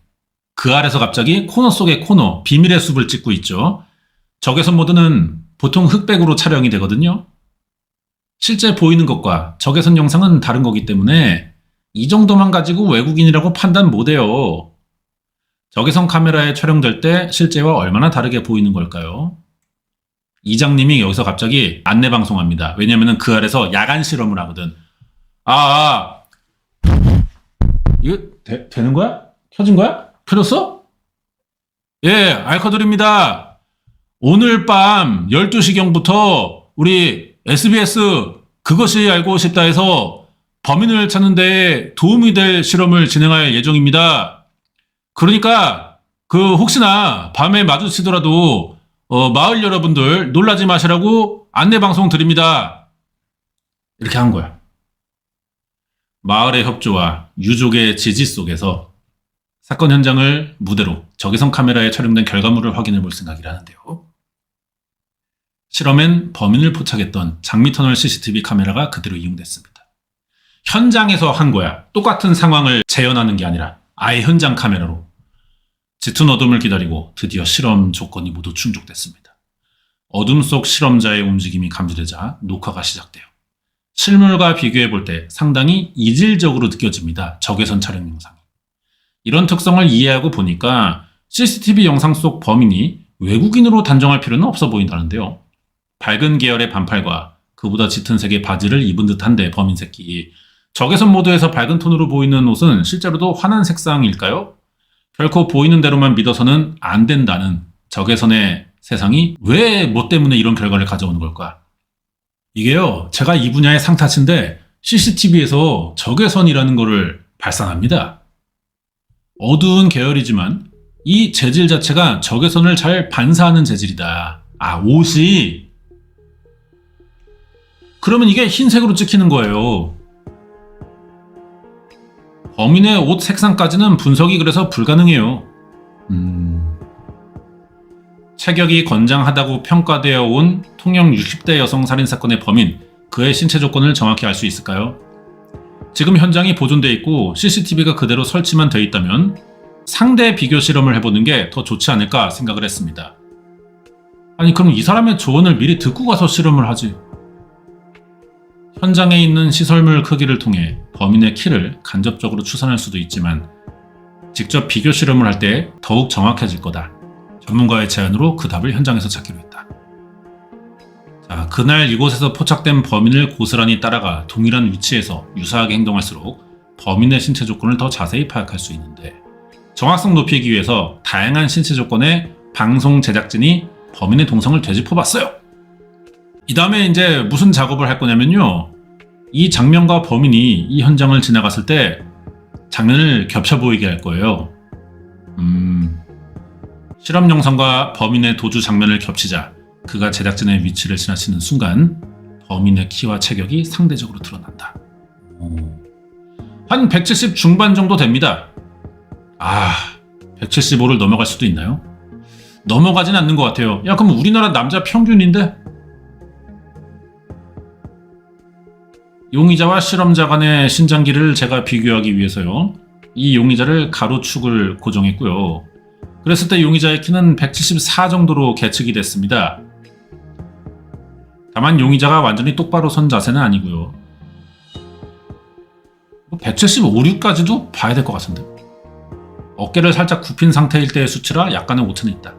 그 알에서 갑자기 코너 속의 코너, 비밀의 숲을 찍고 있죠. 적외선 모드는 보통 흑백으로 촬영이 되거든요. 실제 보이는 것과 적외선 영상은 다른 거기 때문에 이 정도만 가지고 외국인이라고 판단 못해요. 적외선 카메라에 촬영될 때 실제와 얼마나 다르게 보이는 걸까요? 이장님이 여기서 갑자기 안내 방송합니다. 왜냐면은 그 아래서 야간 실험을 하거든. 이거 되는 거야? 켜진 거야? 켜졌어? 예, 알커드립니다. 오늘 밤 12시경부터 우리 SBS 그것이 알고 싶다 해서 범인을 찾는 데 도움이 될 실험을 진행할 예정입니다. 그러니까 혹시나 밤에 마주치더라도 마을 여러분들 놀라지 마시라고 안내 방송 드립니다. 이렇게 한 거야. 마을의 협조와 유족의 지지 속에서 사건 현장을 무대로 적외선 카메라에 촬영된 결과물을 확인해 볼 생각이라는데요. 실험엔 범인을 포착했던 장미터널 CCTV 카메라가 그대로 이용됐습니다. 현장에서 한 거야. 똑같은 상황을 재현하는 게 아니라 아예 현장 카메라로. 짙은 어둠을 기다리고 드디어 실험 조건이 모두 충족됐습니다. 어둠 속 실험자의 움직임이 감지되자 녹화가 시작돼요. 실물과 비교해 볼 때 상당히 이질적으로 느껴집니다. 적외선 촬영 영상이. 이런 특성을 이해하고 보니까 CCTV 영상 속 범인이 외국인으로 단정할 필요는 없어 보인다는데요. 밝은 계열의 반팔과 그보다 짙은 색의 바지를 입은 듯한데 범인 새끼. 적외선 모드에서 밝은 톤으로 보이는 옷은 실제로도 환한 색상일까요? 결코 보이는 대로만 믿어서는 안 된다는 적외선의 세상이 왜 뭐 때문에 이런 결과를 가져오는 걸까? 이게요, 제가 이 분야의 상타치인데 CCTV에서 적외선이라는 거를 발산합니다. 어두운 계열이지만 이 재질 자체가 적외선을 잘 반사하는 재질이다. 옷이. 그러면 이게 흰색으로 찍히는 거예요. 범인의 옷 색상까지는 분석이 그래서 불가능해요. 체격이 건장하다고 평가되어 온 통영 60대 여성 살인사건의 범인, 그의 신체 조건을 정확히 알 수 있을까요? 지금 현장이 보존돼 있고 CCTV가 그대로 설치만 돼 있다면 상대 비교 실험을 해보는 게 더 좋지 않을까 생각을 했습니다. 아니 그럼 이 사람의 조언을 미리 듣고 가서 실험을 하지. 현장에 있는 시설물 크기를 통해 범인의 키를 간접적으로 추산할 수도 있지만 직접 비교 실험을 할 때 더욱 정확해질 거다. 전문가의 제안으로 그 답을 현장에서 찾기로 했다. 자, 그날 이곳에서 포착된 범인을 고스란히 따라가 동일한 위치에서 유사하게 행동할수록 범인의 신체 조건을 더 자세히 파악할 수 있는데 정확성 높이기 위해서 다양한 신체 조건의 방송 제작진이 범인의 동선을 되짚어봤어요. 이 다음에 이제 무슨 작업을 할 거냐면요. 이 장면과 범인이 이 현장을 지나갔을 때 장면을 겹쳐 보이게 할 거예요. 실험 영상과 범인의 도주 장면을 겹치자 그가 제작진의 위치를 지나치는 순간 범인의 키와 체격이 상대적으로 드러난다. 한 170 중반 정도 됩니다. 175를 넘어갈 수도 있나요? 넘어가진 않는 것 같아요. 야, 그럼 우리나라 남자 평균인데? 용의자와 실험자 간의 신장기를 제가 비교하기 위해서요. 이 용의자를 가로축을 고정했고요. 그랬을 때 용의자의 키는 174 정도로 계측이 됐습니다. 다만 용의자가 완전히 똑바로 선 자세는 아니고요. 175, 6까지도 봐야 될 것 같은데. 어깨를 살짝 굽힌 상태일 때의 수치라 약간의 오차는 있다.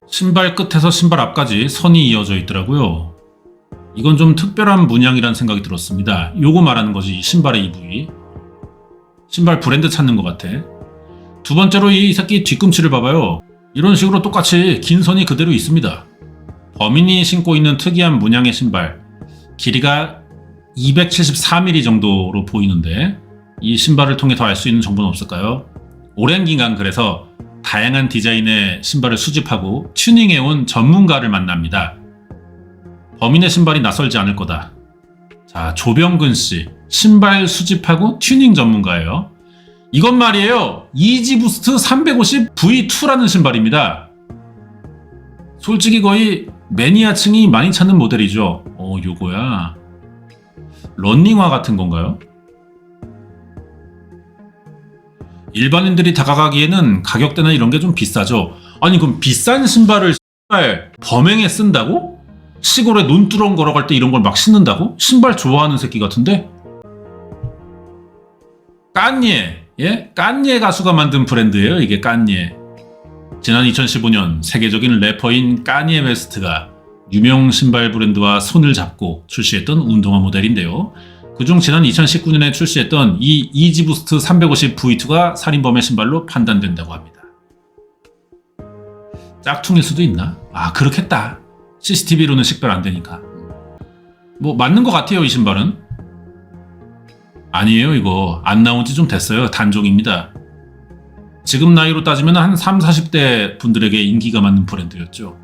신발 끝에서 신발 앞까지 선이 이어져 있더라고요. 이건 좀 특별한 문양이라는 생각이 들었습니다. 요거 말하는 거지, 신발의 이 부위. 신발 브랜드 찾는 것 같아. 두 번째로 이 새끼 뒤꿈치를 봐봐요. 이런 식으로 똑같이 긴 선이 그대로 있습니다. 범인이 신고 있는 특이한 문양의 신발, 길이가 274mm 정도로 보이는데 이 신발을 통해 더 알 수 있는 정보는 없을까요? 오랜 기간 그래서 다양한 디자인의 신발을 수집하고 튜닝해온 전문가를 만납니다. 범인의 신발이 낯설지 않을 거다. 자, 조병근 씨, 신발 수집하고 튜닝 전문가예요. 이건 말이에요. 이지부스트 350 V2라는 신발입니다. 솔직히 거의 매니아층이 많이 찾는 모델이죠. 요거야. 러닝화 같은 건가요? 일반인들이 다가가기에는 가격대나 이런 게 좀 비싸죠. 아니 그럼 비싼 신발을 범행에 쓴다고? 시골에 논두렁 걸어갈 때 이런 걸 막 신는다고? 신발 좋아하는 새끼 같은데? 깐예, 예? 깐예 가수가 만든 브랜드예요. 이게 깐예. 지난 2015년 세계적인 래퍼인 깐예 웨스트가 유명 신발 브랜드와 손을 잡고 출시했던 운동화 모델인데요. 그중 지난 2019년에 출시했던 이 이지부스트 350 V2가 살인범의 신발로 판단된다고 합니다. 짝퉁일 수도 있나? 아, 그렇겠다. CCTV로는 식별 안 되니까. 뭐 맞는 것 같아요, 이 신발은. 아니에요, 이거. 안 나온 지 좀 됐어요. 단종입니다. 지금 나이로 따지면 한 30, 40대 분들에게 인기가 많은 브랜드였죠.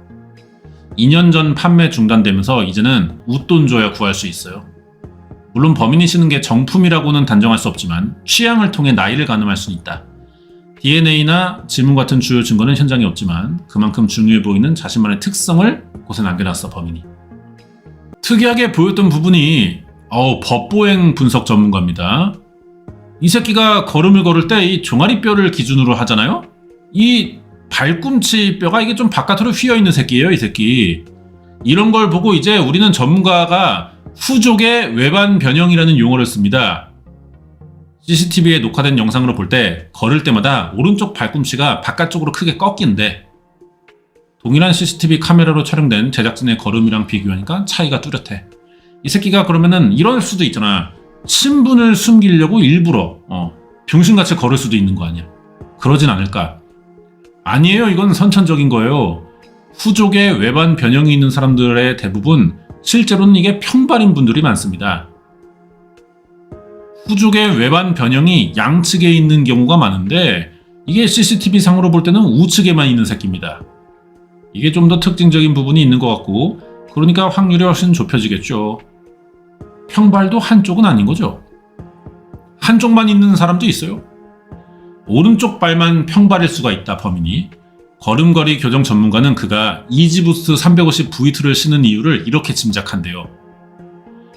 2년 전 판매 중단되면서 이제는 웃돈 줘야 구할 수 있어요. 물론 범인이 신은 게 정품이라고는 단정할 수 없지만 취향을 통해 나이를 가늠할 수는 있다. DNA나 지문 같은 주요 증거는 현장에 없지만 그만큼 중요해 보이는 자신만의 특성을 곳에 남겨놨어, 범인이. 특이하게 보였던 부분이 법보행 분석 전문가입니다. 이 새끼가 걸음을 걸을 때 이 종아리뼈를 기준으로 하잖아요? 이 발꿈치 뼈가 이게 좀 바깥으로 휘어있는 새끼예요, 이 새끼. 이런 걸 보고 이제 우리는 전문가가 후족의 외반 변형이라는 용어를 씁니다. CCTV에 녹화된 영상으로 볼 때 걸을 때마다 오른쪽 발꿈치가 바깥쪽으로 크게 꺾이는데 동일한 CCTV 카메라로 촬영된 제작진의 걸음이랑 비교하니까 차이가 뚜렷해. 이 새끼가 그러면은 이럴 수도 있잖아. 신분을 숨기려고 일부러 병신같이 걸을 수도 있는 거 아니야. 그러진 않을까? 아니에요. 이건 선천적인 거예요. 후족의 외반 변형이 있는 사람들의 대부분 실제로는 이게 평발인 분들이 많습니다. 후족의 외반 변형이 양측에 있는 경우가 많은데 이게 CCTV 상으로 볼 때는 우측에만 있는 새끼입니다. 이게 좀 더 특징적인 부분이 있는 것 같고 그러니까 확률이 훨씬 좁혀지겠죠. 평발도 한쪽은 아닌 거죠. 한쪽만 있는 사람도 있어요. 오른쪽 발만 평발일 수가 있다, 범인이. 걸음걸이 교정 전문가는 그가 이지부스트 350 V2를 신은 이유를 이렇게 짐작한대요.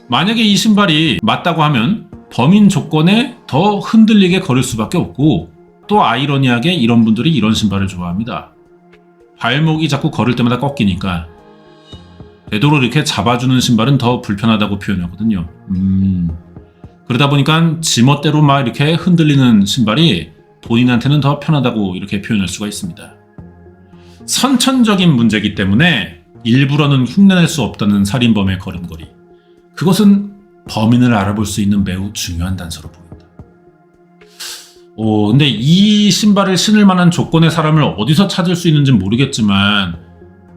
만약에 이 신발이 맞다고 하면 범인 조건에 더 흔들리게 걸을 수밖에 없고 또 아이러니하게 이런 분들이 이런 신발을 좋아합니다. 발목이 자꾸 걸을 때마다 꺾이니까 되도록 이렇게 잡아주는 신발은 더 불편하다고 표현하거든요. 그러다 보니까 지멋대로 막 이렇게 흔들리는 신발이 본인한테는 더 편하다고 이렇게 표현할 수가 있습니다. 선천적인 문제이기 때문에 일부러는 흉내낼 수 없다는 살인범의 걸음걸이. 그것은 범인을 알아볼 수 있는 매우 중요한 단서로 보인다. 근데 이 신발을 신을 만한 조건의 사람을 어디서 찾을 수 있는지 모르겠지만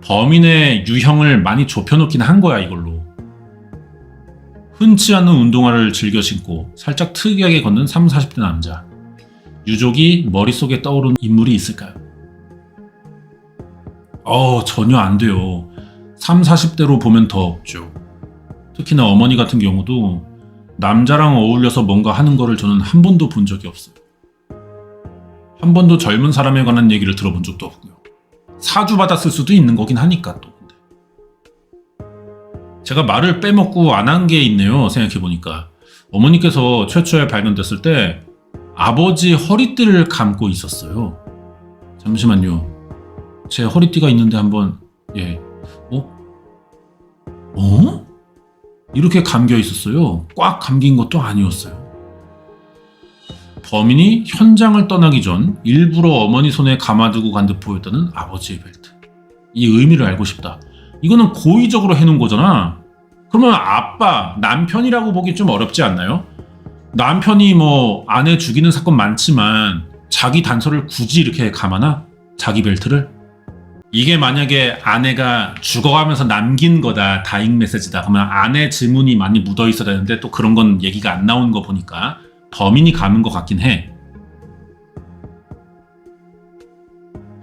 범인의 유형을 많이 좁혀놓긴 한 거야, 이걸로. 흔치 않은 운동화를 즐겨 신고 살짝 특이하게 걷는 30, 40대 남자. 유족이 머릿속에 떠오르는 인물이 있을까요? 전혀 안 돼요. 30, 40대로 보면 더 없죠. 특히나 어머니 같은 경우도 남자랑 어울려서 뭔가 하는 거를 저는 한 번도 본 적이 없어요. 한 번도 젊은 사람에 관한 얘기를 들어본 적도 없고요. 사주받았을 수도 있는 거긴 하니까 또. 근데 제가 말을 빼먹고 안 한 게 있네요. 생각해보니까. 어머니께서 최초에 발견됐을 때 아버지 허리띠를 감고 있었어요. 잠시만요. 제 허리띠가 있는데 한번 이렇게 감겨 있었어요. 꽉 감긴 것도 아니었어요. 범인이 현장을 떠나기 전 일부러 어머니 손에 감아두고 간 듯 보였다는 아버지의 벨트. 이 의미를 알고 싶다. 이거는 고의적으로 해놓은 거잖아. 그러면 아빠, 남편이라고 보기 좀 어렵지 않나요? 남편이 아내 죽이는 사건 많지만 자기 단서를 굳이 이렇게 감아놔? 자기 벨트를? 이게 만약에 아내가 죽어가면서 남긴 거다, 다잉 메시지다, 그러면 아내 지문이 많이 묻어 있어야 되는데 또 그런 건 얘기가 안 나오는 거 보니까 범인이 감은 것 같긴 해.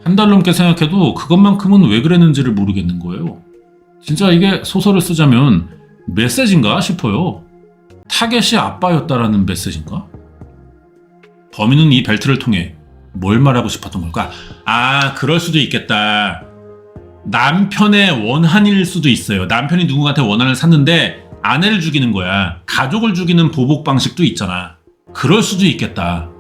한 달 넘게 생각해도 그것만큼은 왜 그랬는지를 모르겠는 거예요. 진짜 이게 소설을 쓰자면 메시지인가 싶어요. 타겟이 아빠였다라는 메시지인가? 범인은 이 벨트를 통해 뭘 말하고 싶었던 걸까? 아, 그럴 수도 있겠다. 남편의 원한일 수도 있어요. 남편이 누군가한테 원한을 샀는데 아내를 죽이는 거야. 가족을 죽이는 보복 방식도 있잖아. 그럴 수도 있겠다.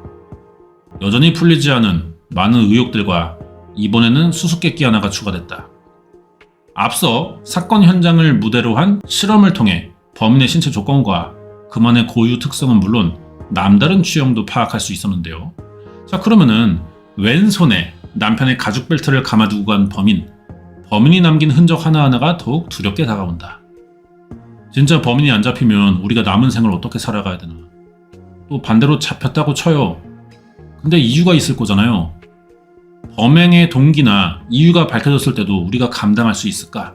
여전히 풀리지 않은 많은 의혹들과 이번에는 수수께끼 하나가 추가됐다. 앞서 사건 현장을 무대로 한 실험을 통해 범인의 신체 조건과 그만의 고유 특성은 물론 남다른 취향도 파악할 수 있었는데요. 자, 그러면은 왼손에 남편의 가죽 벨트를 감아두고 간 범인이 남긴 흔적 하나하나가 더욱 두렵게 다가온다. 진짜 범인이 안 잡히면 우리가 남은 생을 어떻게 살아가야 되나. 또 반대로 잡혔다고 쳐요. 근데 이유가 있을 거잖아요. 범행의 동기나 이유가 밝혀졌을 때도 우리가 감당할 수 있을까?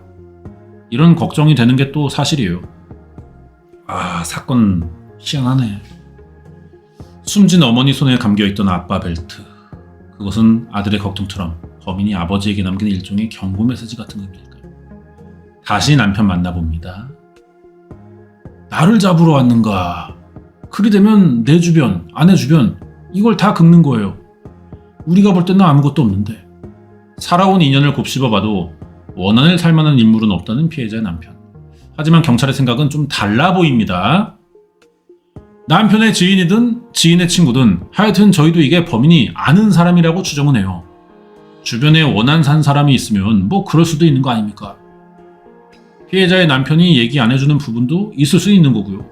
이런 걱정이 되는 게 또 사실이에요. 아, 사건 희한하네. 숨진 어머니 손에 감겨있던 아빠 벨트. 그것은 아들의 걱정처럼 범인이 아버지에게 남긴 일종의 경고 메시지 같은 의미일까요? 다시 남편 만나봅니다. 나를 잡으러 왔는가? 그리 되면 내 주변, 아내 주변 이걸 다 긁는 거예요. 우리가 볼 때는 아무것도 없는데. 살아온 인연을 곱씹어봐도 원한을 살 만한 인물은 없다는 피해자의 남편. 하지만 경찰의 생각은 좀 달라 보입니다. 남편의 지인이든 지인의 친구든 하여튼 저희도 이게 범인이 아는 사람이라고 추정은 해요. 주변에 원한 산 사람이 있으면 뭐 그럴 수도 있는 거 아닙니까? 피해자의 남편이 얘기 안 해주는 부분도 있을 수 있는 거고요.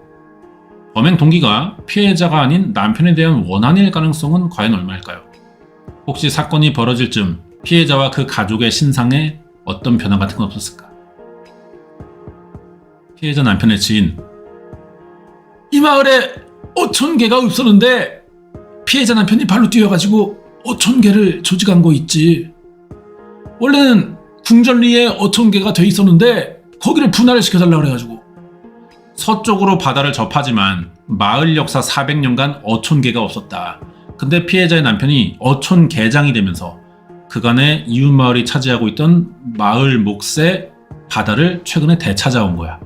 범행 동기가 피해자가 아닌 남편에 대한 원한일 가능성은 과연 얼마일까요? 혹시 사건이 벌어질 즈음 피해자와 그 가족의 신상에 어떤 변화 같은 건 없었을까? 피해자 남편의 지인. 이 마을에 5,000개가 없었는데 피해자 남편이 발로 뛰어가지고 5,000개를 조직한 거 있지. 원래는 궁전리에 5,000개가 돼 있었는데 거기를 분할을 시켜달라고 그래가지고. 서쪽으로 바다를 접하지만 마을 역사 400년간 5,000개가 없었다. 근데 피해자의 남편이 어촌 개장이 되면서 그간의 이웃마을이 차지하고 있던 마을 몫의 바다를 최근에 되찾아온 거야.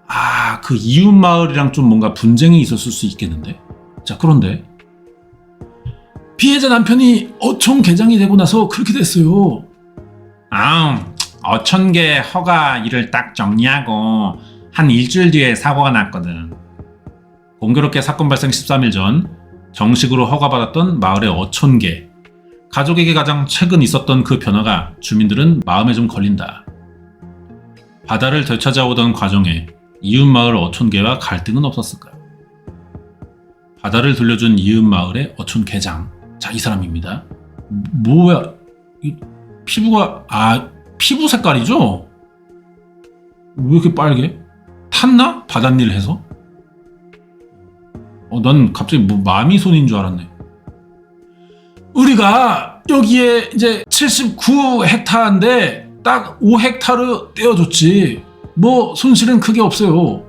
아, 그 이웃마을이랑 좀 뭔가 분쟁이 있었을 수 있겠는데? 자, 그런데 피해자 남편이 어촌 개장이 되고 나서 그렇게 됐어요. 어촌계 허가 일을 딱 정리하고 한 일주일 뒤에 사고가 났거든. 공교롭게 사건 발생 13일 전 정식으로 허가받았던 마을의 어촌계. 가족에게 가장 최근 있었던 그 변화가 주민들은 마음에 좀 걸린다. 바다를 되찾아오던 과정에 이웃마을 어촌계와 갈등은 없었을까요? 바다를 들려준 이웃마을의 어촌계장. 자, 이 사람입니다. 뭐야? 이 피부가 피부 색깔이죠? 왜 이렇게 빨개? 탔나? 바닷일 해서? 난 갑자기 뭐 마미손인 줄 알았네. 우리가 여기에 이제 79헥타르인데 딱 5헥타르 떼어줬지. 뭐 손실은 크게 없어요.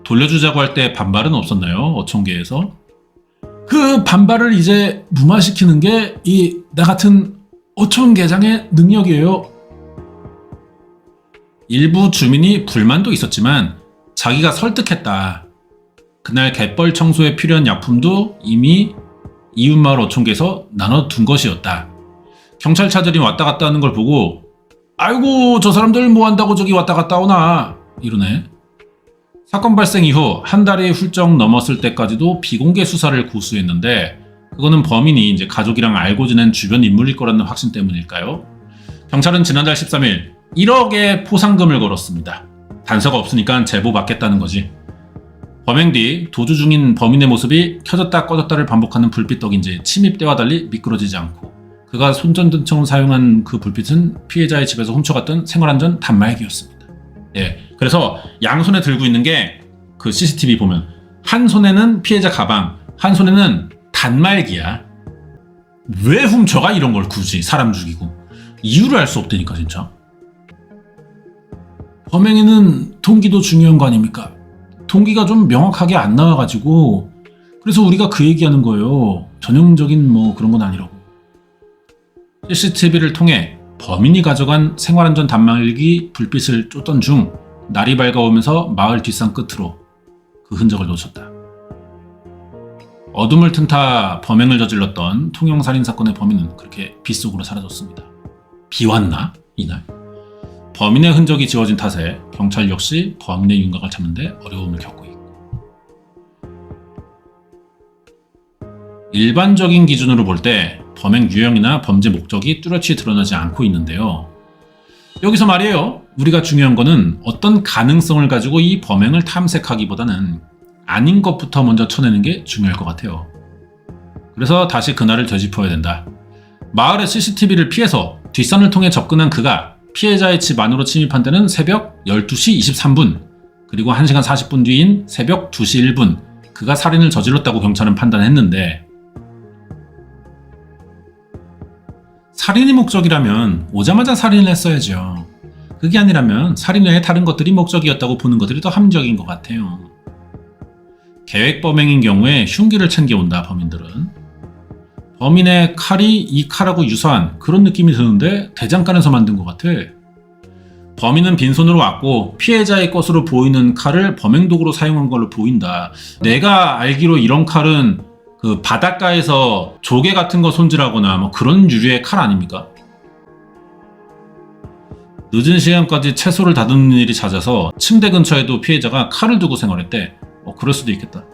돌려주자고 할 때 반발은 없었나요? 어촌계에서? 그 반발을 이제 무마시키는 게 이 나 같은 어촌계장의 능력이에요. 일부 주민이 불만도 있었지만 자기가 설득했다. 그날 갯벌 청소에 필요한 약품도 이미 이웃마을 어촌계에서 나눠둔 것이었다. 경찰차들이 왔다 갔다 하는 걸 보고 아이고 저 사람들 뭐 한다고 저기 왔다 갔다 오나 이러네. 사건 발생 이후 한 달이 훌쩍 넘었을 때까지도 비공개 수사를 고수했는데 그거는 범인이 이제 가족이랑 알고 지낸 주변 인물일 거라는 확신 때문일까요? 경찰은 지난달 13일 1억의 포상금을 걸었습니다. 단서가 없으니까 제보 받겠다는 거지. 범행 뒤 도주 중인 범인의 모습이 켜졌다 꺼졌다를 반복하는 불빛덕인지 침입 때와 달리 미끄러지지 않고 그가 손전등처럼 사용한 그 불빛은 피해자의 집에서 훔쳐갔던 생활안전 단말기였습니다. 예, 그래서 양손에 들고 있는 게 그 CCTV 보면 한 손에는 피해자 가방, 한 손에는 단말기야. 왜 훔쳐가 이런 걸 굳이 사람 죽이고. 이유를 알 수 없다니까 진짜. 범행에는 동기도 중요한 거 아닙니까? 동기가 좀 명확하게 안 나와가지고 그래서 우리가 그 얘기하는 거예요. 전형적인 뭐 그런 건 아니라고. CCTV를 통해 범인이 가져간 생활안전 단말기 불빛을 쫓던 중 날이 밝아오면서 마을 뒷산 끝으로 그 흔적을 놓쳤다. 어둠을 틈타 범행을 저질렀던 통영살인 사건의 범인은 그렇게 빛 속으로 사라졌습니다. 비 왔나? 이날? 범인의 흔적이 지워진 탓에 경찰 역시 범인의 윤곽을 찾는 데 어려움을 겪고 있고, 일반적인 기준으로 볼 때 범행 유형이나 범죄 목적이 뚜렷이 드러나지 않고 있는데요. 여기서 말이에요. 우리가 중요한 거는 어떤 가능성을 가지고 이 범행을 탐색하기보다는 아닌 것부터 먼저 쳐내는 게 중요할 것 같아요. 그래서 다시 그날을 되짚어야 된다. 마을의 CCTV를 피해서 뒷산을 통해 접근한 그가 피해자의 집 안으로 침입한 때는 새벽 12시 23분, 그리고 1시간 40분 뒤인 새벽 2시 1분 그가 살인을 저질렀다고 경찰은 판단했는데, 살인이 목적이라면 오자마자 살인을 했어야죠. 그게 아니라면 살인 외에 다른 것들이 목적이었다고 보는 것들이 더 합리적인 것 같아요. 계획범행인 경우에 흉기를 챙겨온다, 범인들은. 범인의 칼이 이 칼하고 유사한 그런 느낌이 드는데 대장간에서 만든 것 같아. 범인은 빈손으로 왔고 피해자의 것으로 보이는 칼을 범행 도구로 사용한 걸로 보인다. 내가 알기로 이런 칼은 그 바닷가에서 조개 같은 거 손질하거나 뭐 그런 유류의 칼 아닙니까? 늦은 시간까지 채소를 다듬는 일이 잦아서 침대 근처에도 피해자가 칼을 두고 생활했대. 그럴 수도 있겠다.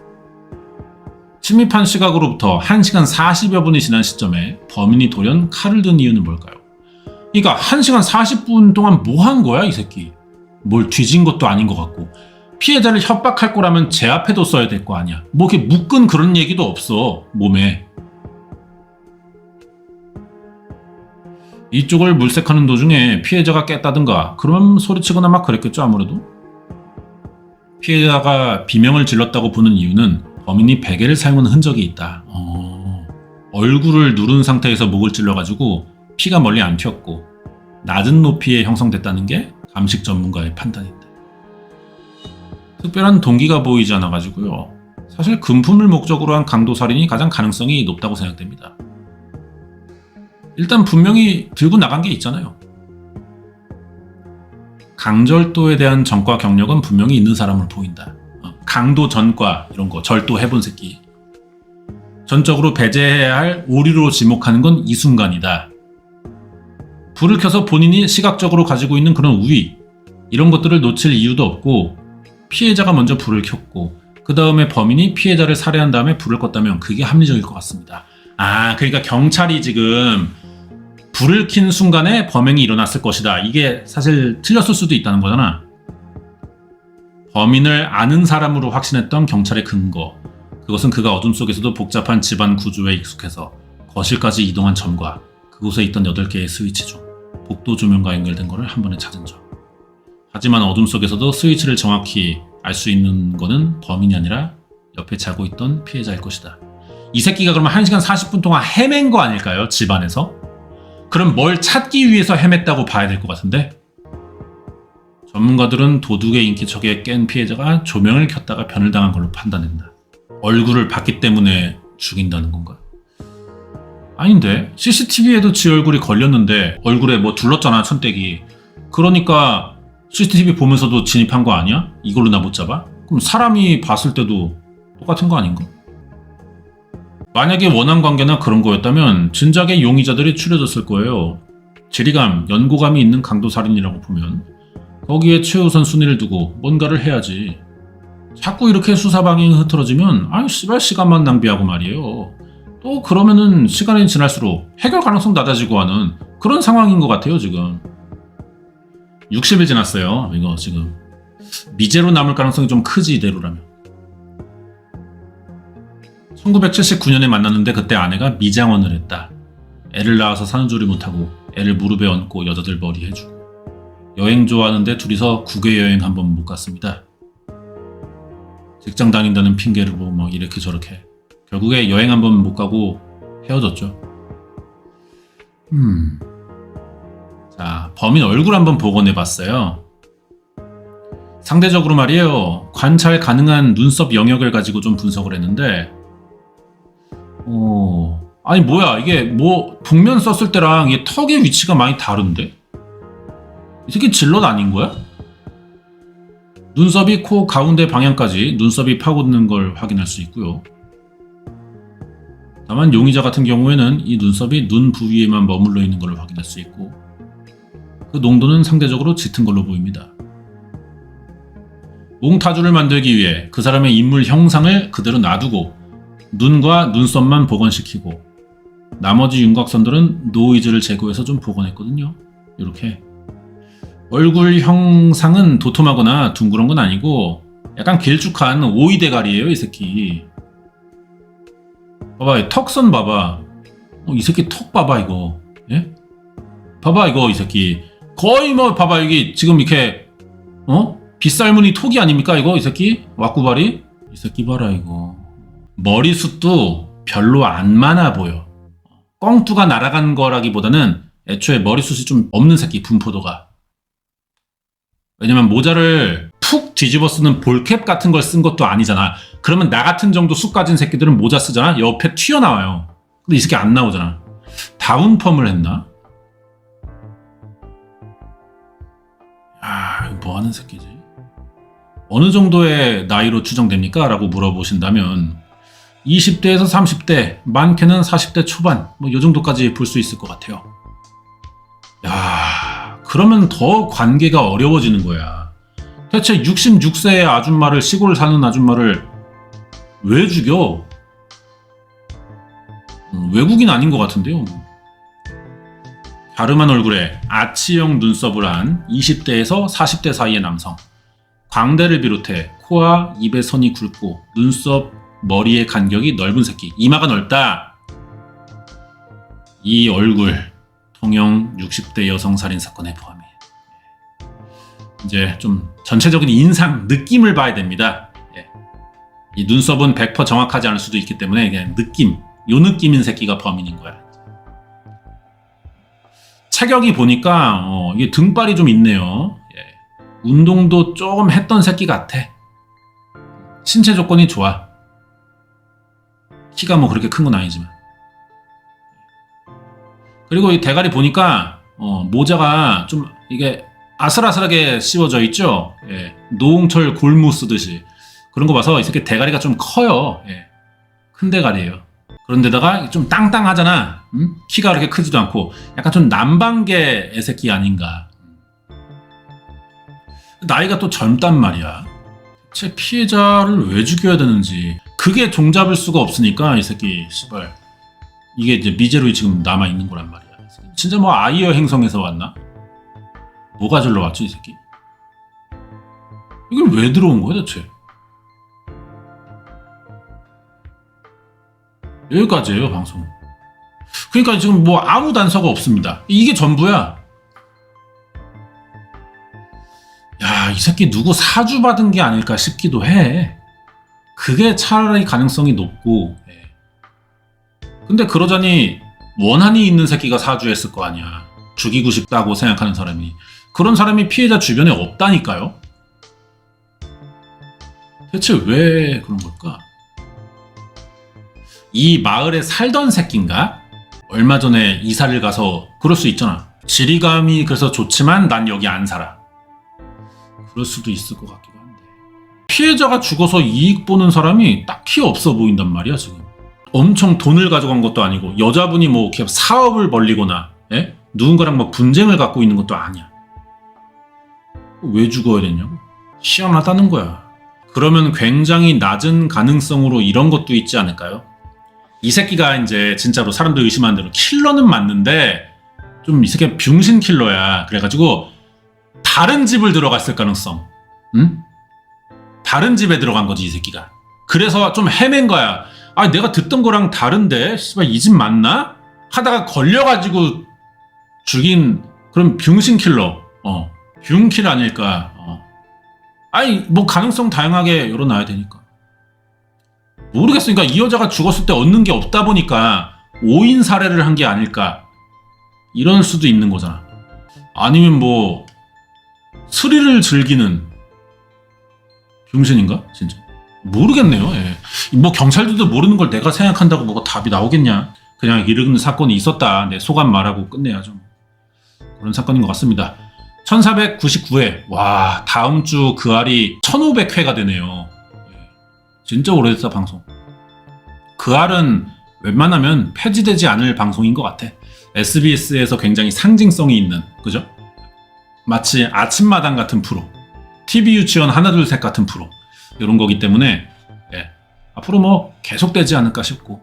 침입한 시각으로부터 1시간 40여 분이 지난 시점에 범인이 돌연 칼을 든 이유는 뭘까요? 그러니까 1시간 40분 동안 뭐 한 거야 이 새끼? 뭘 뒤진 것도 아닌 것 같고, 피해자를 협박할 거라면 제 앞에도 써야 될 거 아니야. 뭐 이렇게 묶은 그런 얘기도 없어 몸에. 이쪽을 물색하는 도중에 피해자가 깼다든가 그러면 소리치거나 막 그랬겠죠 아무래도. 피해자가 비명을 질렀다고 보는 이유는 범인이 베개를 사용한 흔적이 있다. 얼굴을 누른 상태에서 목을 찔러가지고 피가 멀리 안 튀었고 낮은 높이에 형성됐다는 게 감식 전문가의 판단인데, 특별한 동기가 보이지 않아가지고요. 사실 금품을 목적으로 한 강도살인이 가장 가능성이 높다고 생각됩니다. 일단 분명히 들고 나간 게 있잖아요. 강절도에 대한 전과 경력은 분명히 있는 사람으로 보인다. 강도 전과 이런 거 절도 해본 새끼. 전적으로 배제해야 할 오류로 지목하는 건 이 순간이다. 불을 켜서 본인이 시각적으로 가지고 있는 그런 우위, 이런 것들을 놓칠 이유도 없고, 피해자가 먼저 불을 켰고 그 다음에 범인이 피해자를 살해한 다음에 불을 껐다면 그게 합리적일 것 같습니다. 그러니까 경찰이 지금 불을 킨 순간에 범행이 일어났을 것이다. 이게 사실 틀렸을 수도 있다는 거잖아. 범인을 아는 사람으로 확신했던 경찰의 근거, 그것은 그가 어둠 속에서도 복잡한 집안 구조에 익숙해서 거실까지 이동한 점과 그곳에 있던 8개의 스위치 중 복도 조명과 연결된 것을 한 번에 찾은 점. 하지만 어둠 속에서도 스위치를 정확히 알 수 있는 거는 범인이 아니라 옆에 자고 있던 피해자일 것이다. 이 새끼가 그러면 1시간 40분 동안 헤맨 거 아닐까요? 집안에서? 그럼 뭘 찾기 위해서 헤맸다고 봐야 될 것 같은데? 전문가들은 도둑의 인기척에 깬 피해자가 조명을 켰다가 변을 당한 걸로 판단된다. 얼굴을 봤기 때문에 죽인다는 건가? 아닌데? CCTV에도 지 얼굴이 걸렸는데 얼굴에 뭐 둘렀잖아, 천떼기. 그러니까 CCTV 보면서도 진입한 거 아니야? 이걸로 나 못 잡아? 그럼 사람이 봤을 때도 똑같은 거 아닌가? 만약에 원한 관계나 그런 거였다면 진작에 용의자들이 추려졌을 거예요. 지리감, 연고감이 있는 강도살인이라고 보면 거기에 최우선 순위를 두고 뭔가를 해야지. 자꾸 이렇게 수사 방향이 흐트러지면 씨발 시간만 낭비하고 말이에요. 또 그러면은 시간이 지날수록 해결 가능성 낮아지고 하는 그런 상황인 것 같아요 지금. 60일 지났어요. 이거 지금 미제로 남을 가능성이 좀 크지 이대로라면. 1979년에 만났는데 그때 아내가 미장원을 했다. 애를 낳아서 사는 줄이 못하고 애를 무릎에 얹고 여자들 머리 해주고, 여행 좋아하는데 둘이서 국외 여행 한 번 못 갔습니다. 직장 다닌다는 핑계를 뭐 막 이렇게 저렇게 결국에 여행 한 번 못 가고 헤어졌죠. 자, 범인 얼굴 한번 복원해봤어요. 상대적으로 말이에요. 관찰 가능한 눈썹 영역을 가지고 좀 분석을 했는데 아니 뭐야 이게 뭐 북면 썼을 때랑 이 턱의 위치가 많이 다른데? 이 새끼 질럿 아닌 거야? 눈썹이 코 가운데 방향까지 눈썹이 파고드는 걸 확인할 수 있고요. 다만 용의자 같은 경우에는 이 눈썹이 눈 부위에만 머물러 있는 걸 확인할 수 있고 그 농도는 상대적으로 짙은 걸로 보입니다. 몽타주를 만들기 위해 그 사람의 인물 형상을 그대로 놔두고 눈과 눈썹만 복원시키고 나머지 윤곽선들은 노이즈를 제거해서 좀 복원했거든요. 이렇게 얼굴 형상은 도톰하거나 둥그런 건 아니고 약간 길쭉한 오이대가리예요. 이 새끼 봐봐, 턱선 봐봐. 이 새끼 턱 봐봐 이거. 예? 봐봐 이거 이 새끼 거의 뭐 봐봐 여기 지금 이렇게 빗살무늬 톡이 아닙니까 이거 이 새끼 왁구발이 이 새끼 봐라 이거 머리숱도 별로 안 많아 보여. 꽁투가 날아간 거라기보다는 애초에 머리숱이 좀 없는 새끼 분포도가. 왜냐면 모자를 푹 뒤집어 쓰는 볼캡 같은 걸 쓴 것도 아니잖아. 그러면 나 같은 정도 숱 가진 새끼들은 모자 쓰잖아. 옆에 튀어나와요. 근데 이 새끼 안 나오잖아. 다운펌을 했나? 야, 이거 뭐 하는 새끼지? 어느 정도의 나이로 추정됩니까? 라고 물어보신다면 20대에서 30대, 많게는 40대 초반 뭐 이 정도까지 볼 수 있을 것 같아요. 야, 그러면 더 관계가 어려워지는 거야. 대체 66세의 아줌마를 시골 사는 아줌마를 왜 죽여? 외국인 아닌 것 같은데요. 갸름한 얼굴에 아치형 눈썹을 한 20대에서 40대 사이의 남성. 광대를 비롯해 코와 입의 선이 굵고 눈썹, 머리의 간격이 넓은 새끼. 이마가 넓다. 이 얼굴 통영 60대 여성 살인 사건에 포함해. 이제 좀 전체적인 인상, 느낌을 봐야 됩니다. 이 눈썹은 100% 정확하지 않을 수도 있기 때문에 그냥 느낌, 요 느낌인 새끼가 범인인 거야. 체격이 보니까 이게 등발이 좀 있네요. 운동도 조금 했던 새끼 같아. 신체 조건이 좋아. 키가 뭐 그렇게 큰 건 아니지만. 그리고 이 대가리 보니까 모자가 좀 이게 아슬아슬하게 씌워져 있죠. 노홍철 골무 쓰듯이. 그런 거 봐서 이 새끼 대가리가 좀 커요. 큰 대가리예요. 그런데다가 좀 땅땅하잖아. 키가 그렇게 크지도 않고 약간 좀 남방계 애새끼 아닌가. 나이가 또 젊단 말이야. 제 피해자를 왜 죽여야 되는지 그게 종잡을 수가 없으니까 이 새끼 씨발 이게 이제 미제로 지금 남아있는 거란 말이야. 진짜 뭐 아이어 행성에서 왔나? 뭐가 절로 왔지 이 새끼? 이걸 왜 들어온 거야 대체? 여기까지예요 방송. 그러니까 지금 뭐 아무 단서가 없습니다. 이게 전부야. 야, 이 새끼 누구 사주받은 게 아닐까 싶기도 해. 그게 차라리 가능성이 높고. 근데 그러자니 원한이 있는 새끼가 사주했을 거 아니야. 죽이고 싶다고 생각하는 사람이. 그런 사람이 피해자 주변에 없다니까요. 대체 왜 그런 걸까? 이 마을에 살던 새끼인가? 얼마 전에 이사를 가서 그럴 수 있잖아. 지리감이 그래서 좋지만 난 여기 안 살아. 그럴 수도 있을 것 같기도 한데. 피해자가 죽어서 이익 보는 사람이 딱히 없어 보인단 말이야 지금. 엄청 돈을 가져간 것도 아니고 여자분이 뭐 이렇게 사업을 벌리거나 누군가랑 뭐 분쟁을 갖고 있는 것도 아니야. 왜 죽어야 됐냐고? 희한하다는 거야. 그러면 굉장히 낮은 가능성으로 이런 것도 있지 않을까요? 이 새끼가 이제 진짜로 사람들 의심하는 대로 킬러는 맞는데 좀 이 새끼가 병신 킬러야. 그래가지고 다른 집을 들어갔을 가능성. 응? 다른 집에 들어간 거지 이 새끼가. 그래서 좀 헤맨 거야. 아, 내가 듣던 거랑 다른데 씨발 이 집 맞나? 하다가 걸려가지고 죽인 그런 병신 킬러. 병킬 아닐까. 아니 뭐 가능성 다양하게 열어놔야 되니까. 모르겠어. 그러니까 이 여자가 죽었을 때 얻는 게 없다 보니까 오인 살해를 한 게 아닐까. 이럴 수도 있는 거잖아. 아니면 뭐 스릴을 즐기는 병신인가? 진짜 모르겠네요. 예. 뭐 경찰들도 모르는 걸 내가 생각한다고 뭐가 답이 나오겠냐. 그냥 이런 사건이 있었다. 내 소감 말하고 끝내야죠. 그런 사건인 것 같습니다. 1499회. 와, 다음 주 그 알이 1500회가 되네요. 예. 진짜 오래됐다 방송. 그 알은 웬만하면 폐지되지 않을 방송인 것 같아. SBS에서 굉장히 상징성이 있는, 그죠? 마치 아침마당 같은 프로, TV 유치원 하나 둘 셋 같은 프로, 이런 거기 때문에 예, 앞으로 뭐 계속되지 않을까 싶고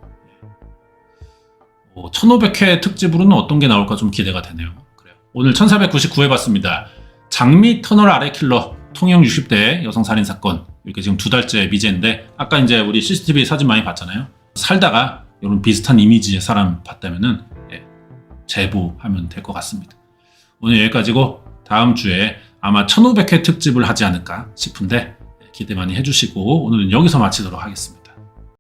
1500회 특집으로는 어떤 게 나올까 좀 기대가 되네요. 그래요. 오늘 1499회 봤습니다. 장미 터널 아래 킬러 통영 60대 여성 살인 사건. 이렇게 지금 2달째 미제인데 아까 이제 우리 CCTV 사진 많이 봤잖아요. 살다가 이런 비슷한 이미지의 사람 봤다면은 예, 제보하면 될 것 같습니다. 오늘 여기까지고 다음 주에 아마 1500회 특집을 하지 않을까 싶은데 기대 많이 해주시고 오늘은 여기서 마치도록 하겠습니다.